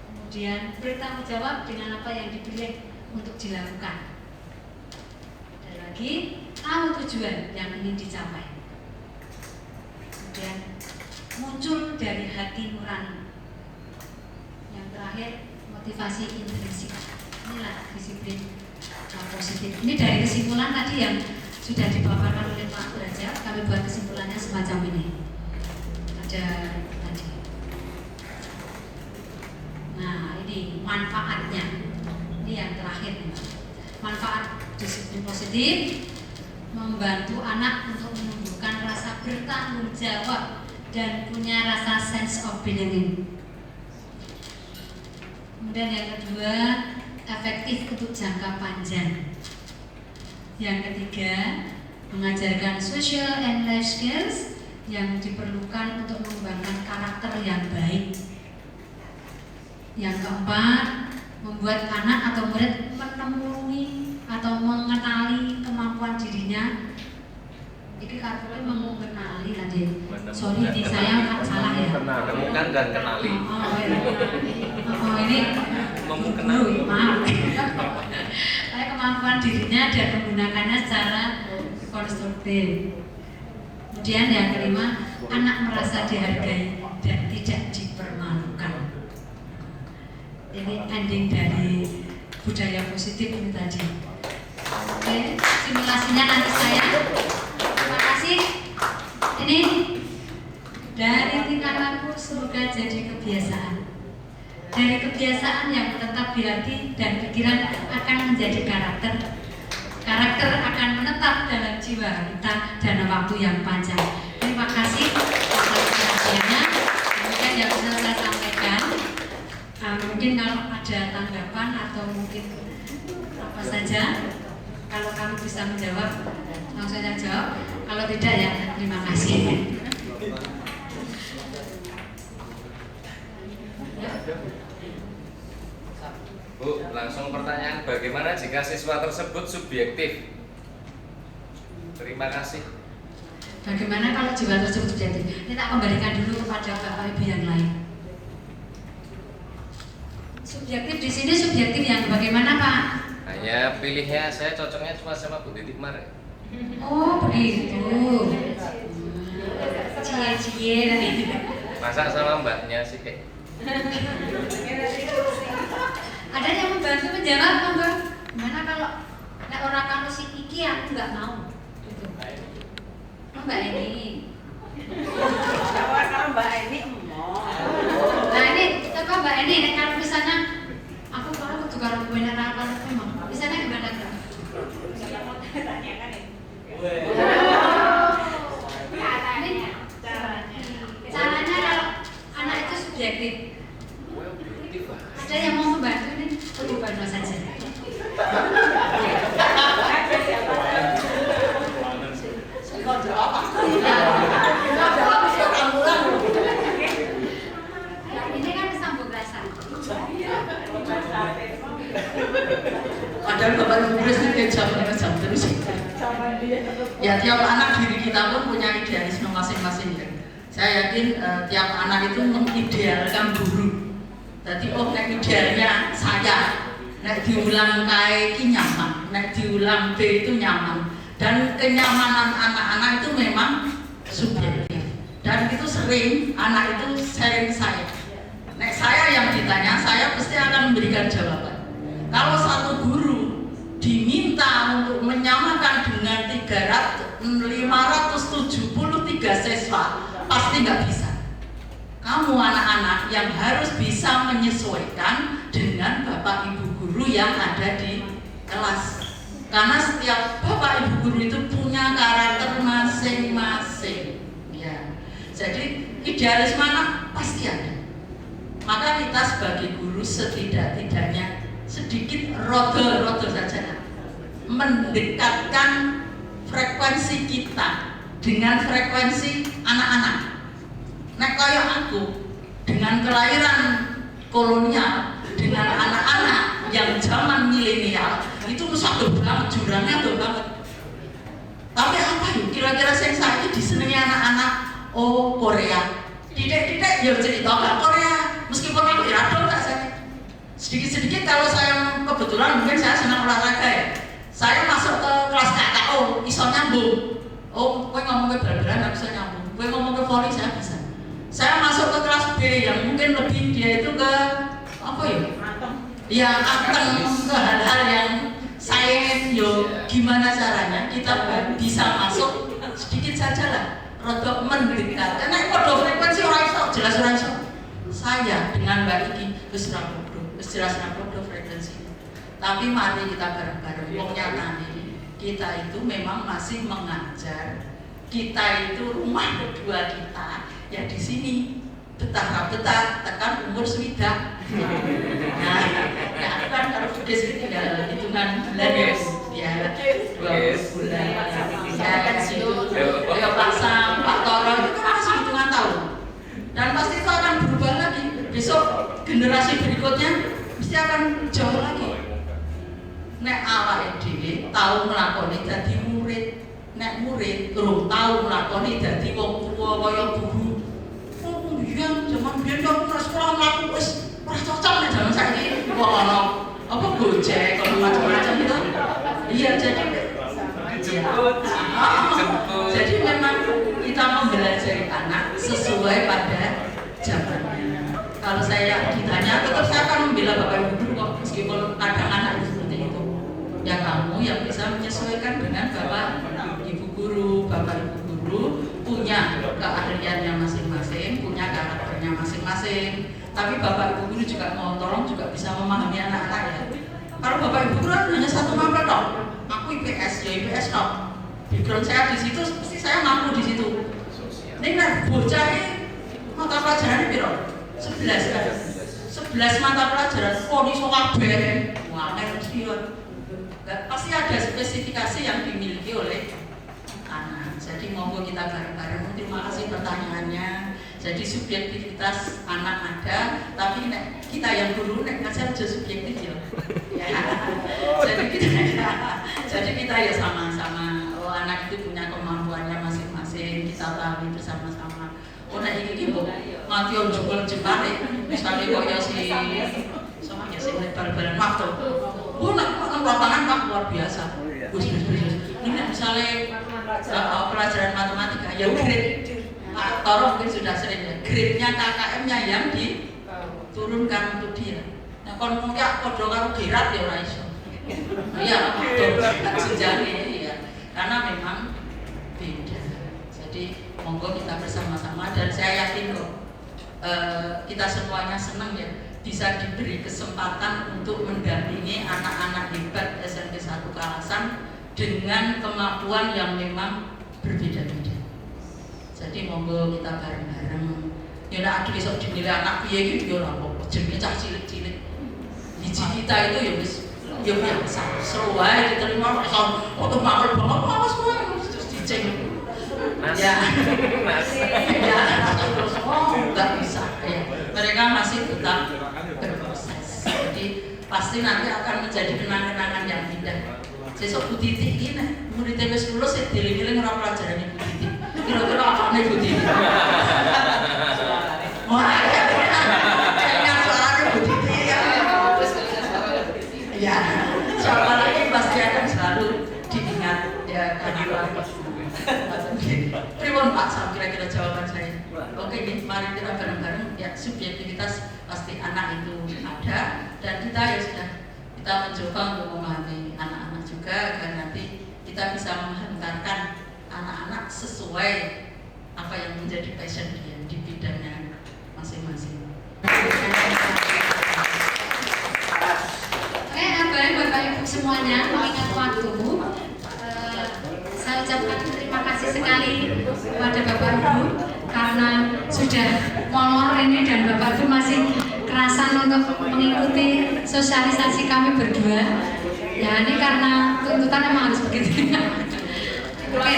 Kemudian bertanggung jawab dengan apa yang dipilih untuk dilakukan. Dan lagi tahu tujuan yang ingin dicapai. Kemudian muncul dari hati nurani. Yang terakhir motivasi intrinsik. Inilah disiplin positif. Ini dari kesimpulan tadi yang sudah dipaparkan oleh Pak Derajat, kami buat kesimpulannya semacam ini. Ada tadi. Nah, ini manfaatnya. Ini yang terakhir. Manfaat disiplin positif membantu anak untuk menumbuhkan rasa bertanggung jawab dan punya rasa sense of belonging. Kemudian yang kedua, efektif untuk jangka panjang. Yang ketiga, mengajarkan social and life skills yang diperlukan untuk mengembangkan karakter yang baik. Yang keempat, membuat anak atau murid menemui atau mengenali kemampuan dirinya. Ini katanya mengenali tadi. Sorry, di saya salah ya. Menemukan dan kenali. Ini mengenali. Maaf. Saya kemampuan dirinya dan menggunakannya secara konstruktif. Kemudian yang kelima, anak merasa dihargai dan tidak dipermalukan. Ini ending dari budaya positif ini tadi. Oke, simulasinya nanti saya. Terima kasih. Ini dari tingkah laku semoga jadi kebiasaan. Dari kebiasaan yang menetap di hati dan pikiran akan menjadi karakter karakter akan menetap dalam jiwa kita dalam waktu yang panjang. Terima kasih atas perhatiannya. Mungkin yang bisa saya sampaikan. Mungkin kalau ada tanggapan atau mungkin apa saja, kalau kamu bisa menjawab langsung saja jawab. Kalau tidak ya terima kasih. Bu, langsung pertanyaan, bagaimana jika siswa tersebut subjektif? Terima kasih. Bagaimana kalau jiwa tersebut subjektif? Ini tak kembalikan dulu kepada Bapak Ibu yang lain. Subjektif di sini subjektif yang bagaimana Pak? Hanya pilihnya, saya cocoknya cuma sama Bu Titik Mare. Oh begitu. Cie-cie tadi. Masa sama mbaknya sih kayak? Ada yang membantu menjawab monggo. Gimana kalau orang kamu si Iki aku nggak mau? Gitu. Oh, Mbak Eni. Kalau Mbak Eni emoh. Nah ini coba Mbak Eni, kalau misalnya aku kalau tuh kalau gue neraka emang, misalnya gimana Mbak? Caranya kalau anak itu subjektif. Ada yang mau membantu nih? Tunggu bantu saja. Ini kan sambung rasa. Padahal Bapak Ibu Presiden jam terus. Ya tiap anak diri kita pun punya idealisme masing-masing ya. Saya yakin tiap anak itu mengidealkan guru. Jadi nek idealnya saya, nek diulang kae ki nyaman, nek diulang B itu nyaman. Dan kenyamanan anak-anak itu memang subjektif. Dan itu sering anak itu sharing saya. Nek saya yang ditanya, saya pasti akan memberikan jawaban. Kalau satu guru diminta untuk menyamakan dengan 573 siswa, pasti nggak bisa. Kamu anak-anak yang harus bisa menyesuaikan dengan Bapak Ibu guru yang ada di kelas. Karena setiap Bapak Ibu guru itu punya karakter masing-masing. Ya. Jadi idealisme anak pasti ada. Maka kita sebagai guru setidak-tidaknya sedikit rodo saja mendekatkan frekuensi kita dengan frekuensi anak-anak. Nah kayak aku dengan kelahiran kolonial dengan anak-anak yang zaman milenial itu satu banget jurangnya tuh banget. Tapi apa yuk kira-kira saya saiki disenengi anak-anak Korea. Tidak ya cerita nggak Korea. Meskipun aku ya dong nggak saya. Sedikit-sedikit kalau saya kebetulan mungkin saya senang olahraga ya. Saya masuk ke kelas KKO, iso nyambung. Oh, gue ngomong ke bal-balan nggak bisa nyambung. Gue ngomong ke volley saya bisa. Saya masuk ke kelas B yang mungkin lebih dia itu ke apa ya? Ya anteng ke hal-hal yang sains yo gimana caranya kita bisa masuk sedikit saja lah. Rodok mendekat. Karena kode frekuensi orang iso jelas orang iso. Saya dengan Mbak Iki wis jelas kode frekuensi. Tapi mari kita bareng-bareng wong nyatane kita itu memang masih mengajar. Kita itu rumah kedua kita ya di sini betah tekan umur swidak. Nah, ya kan kalau sudah tinggal hitungan bulan ya 20 bulan. Ya kan situ ya Pak Sam, Pak Toro itu kan masih hitungan tahun. Dan pasti itu akan berubah lagi. Besok generasi berikutnya mesti akan jauh lagi. Nek awake dhewe tau nglakoni dadi murid, nek murid durung tau nglakoni dadi wong tuwa kaya guru. Oh iya, zaman biyen kok ora sekolah mlaku wis ora cocok nek zaman saiki kok ono apa Gojek kalau macam-macam itu. Iya, jadi jemput. Jadi memang kita mempelajari anak sesuai pada zamannya. Kalau saya ditanya, tetap saya akan membela Bapak Ibu guru kok meskipun kadang anak seperti itu. Ya kamu yang bisa menyesuaikan dengan Bapak Ibu guru, Bapak Ibu guru punya keahliannya masing-masing, punya karakternya masing-masing. Tapi Bapak Ibu guru juga mau tolong juga bisa memahami anak-anak ya. Kalau kalau bapak ibu kan hanya satu mapel dong. Aku IPS, ya IPS dong. Background saya di situ, pasti saya mampu di situ. Ini kan bocah mata pelajaran ini berapa? 11 kan? 11 mata pelajaran, kok iso kabeh? Wah, pasti ada spesifikasi yang dimiliki oleh anak. Jadi monggo kita bareng-bareng. Terima kasih pertanyaannya. Jadi subjektivitas anak ada, tapi kita yang guru ngajar aja subjektif ya. Jadi kita ya sama-sama. Oh, anak itu punya kemampuannya masing-masing. Kita pahami bersama-sama. Oh, nah ini kok mati on jebol-jebare. Misalnya kok ya si sama ya si lebar-lebaran waktu. Oh, nak lapangan Pak luar biasa. Ini misalnya pelajaran matematika ya grade. Pak Toro mungkin sudah sering ya, grade-nya KKM-nya yang diturunkan untuk dia. Nah, kalau mungkin kodoh karo gerat ya ora iso. Iya, sejarahnya ya. Karena memang beda. Jadi monggo kita bersama-sama dan saya yakin kok kita semuanya senang ya bisa diberi kesempatan untuk mendampingi anak-anak hebat SMP 1 Kalasan dengan kemampuan yang memang berbeda-beda. Jadi monggo kita bareng-bareng. Ya nek aduh iso dinilai anak piye iki yo ora apa-apa. Jenenge cah cilik-cilik. Biji kita itu ya wis ya biasa. Seru wae diterima iso foto makul banget awas kowe terus diceng. Ya. Ya, terus enggak bisa. Ya. Mereka masih tetap berproses. Jadi pasti nanti akan menjadi kenang-kenangan yang indah. Sesuk Bu Titi iki nek murid wis lulus sik dieling-eling ora pelajaran Ibu Titi. Kira-kira apa nih Bu Titi? Wah, kayaknya suaranya Bu Titi ya. Ya, siapa lagi pasti akan selalu diingat ya kan. Pripun Pak, sama kira-kira jawaban saya. Oke nih, mari kita bareng-bareng ya subjektivitas pasti anak itu ada dan kita ya sudah kita mencoba untuk memahami anak-anak juga agar nanti kita bisa menghantarkan anak-anak sesuai apa yang menjadi passion dia di bidangnya masing-masing. Oke, Bapak Ibu semuanya, mengingat waktu, saya ucapkan terima kasih sekali kepada Bapak Ibu karena sudah molor ini dan Bapak Ibu masih kerasan untuk mengikuti sosialisasi kami berdua. Ya ini karena tuntutan emang harus begitu. Oke.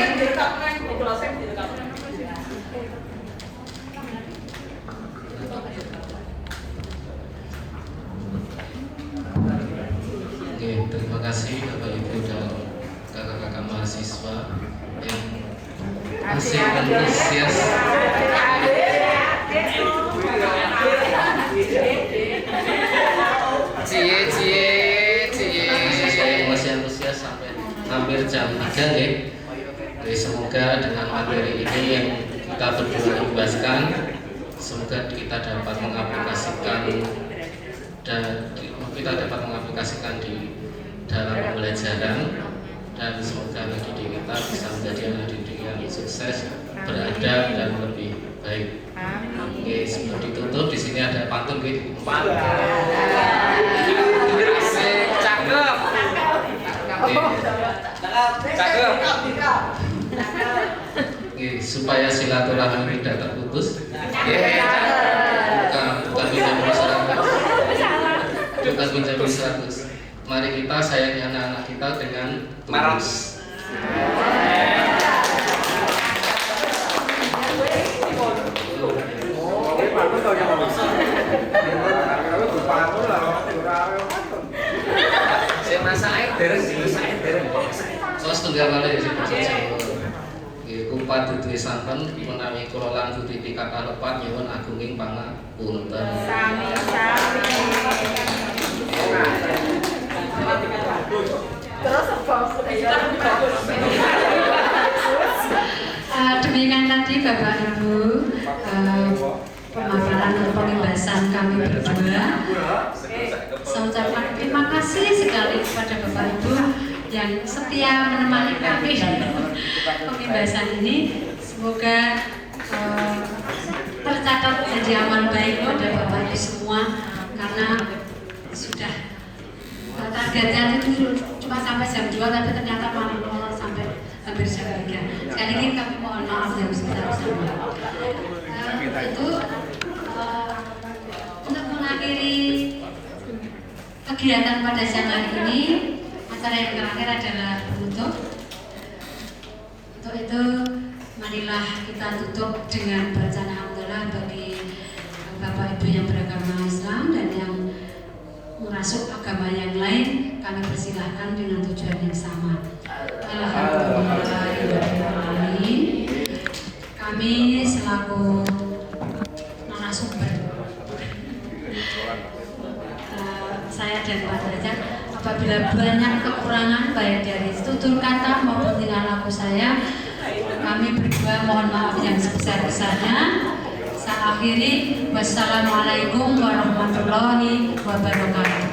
Oke, terima kasih Bapak Ibu dan kakak-kakak mahasiswa yang masih antusias. Masih antusias sampai hampir jam 3 ya. Jadi semoga dengan materi ini yang kita berdua ibaskan, semoga kita dapat mengaplikasikan dan kita dapat mengaplikasikan di dalam pembelajaran dan semoga bagi diri kita bisa menjadi anak didik yang sukses, beradab dan lebih baik. Oke, sebelum ditutup di sini ada pantun gitu. Cakep. Oke, supaya silaturahmi tidak terputus. Bukan pinjam 100. Mari kita sayangi anak-anak kita dengan tulus. Saya masak air dereng. Sos tunggal malih sing basa Jawa. Nggih kupat duduhe santen menawi kula lan Bu Titi kakarepan nyuwun agunging pangapunten. Demikian tadi Bapak Ibu pemaparan dan pembahasan kami berdua. Saya ucapkan terima kasih sekali kepada Bapak Ibu yang setia menemani kami pembahasan ini. Semoga tercatat jadi amal baik pada Bapak Ibu semua karena sudah hati-hati itu cuma sampai jam 2 tapi ternyata malah sampai hampir jam 3. Sekali lagi kami mohon maaf yang sebesar-besarnya. Itu untuk mengakhiri kegiatan pada siang hari ini, acara yang terakhir adalah penutup. Untuk itu marilah kita tutup dengan bacaan alhamdulillah bagi Bapak Ibu yang beragama Islam dan yang merasuk agama yang lain, kami persilahkan dengan tujuan yang sama. Alhamdulillahirrahmanirrahim. Kami selaku narasumber, saya dan Pak Derajat, apabila banyak kekurangan baik dari tutur kata maupun tingkah laku saya, kami berdua mohon maaf yang sebesar-besarnya. Saya akhiri, wassalamualaikum warahmatullahi wabarakatuh.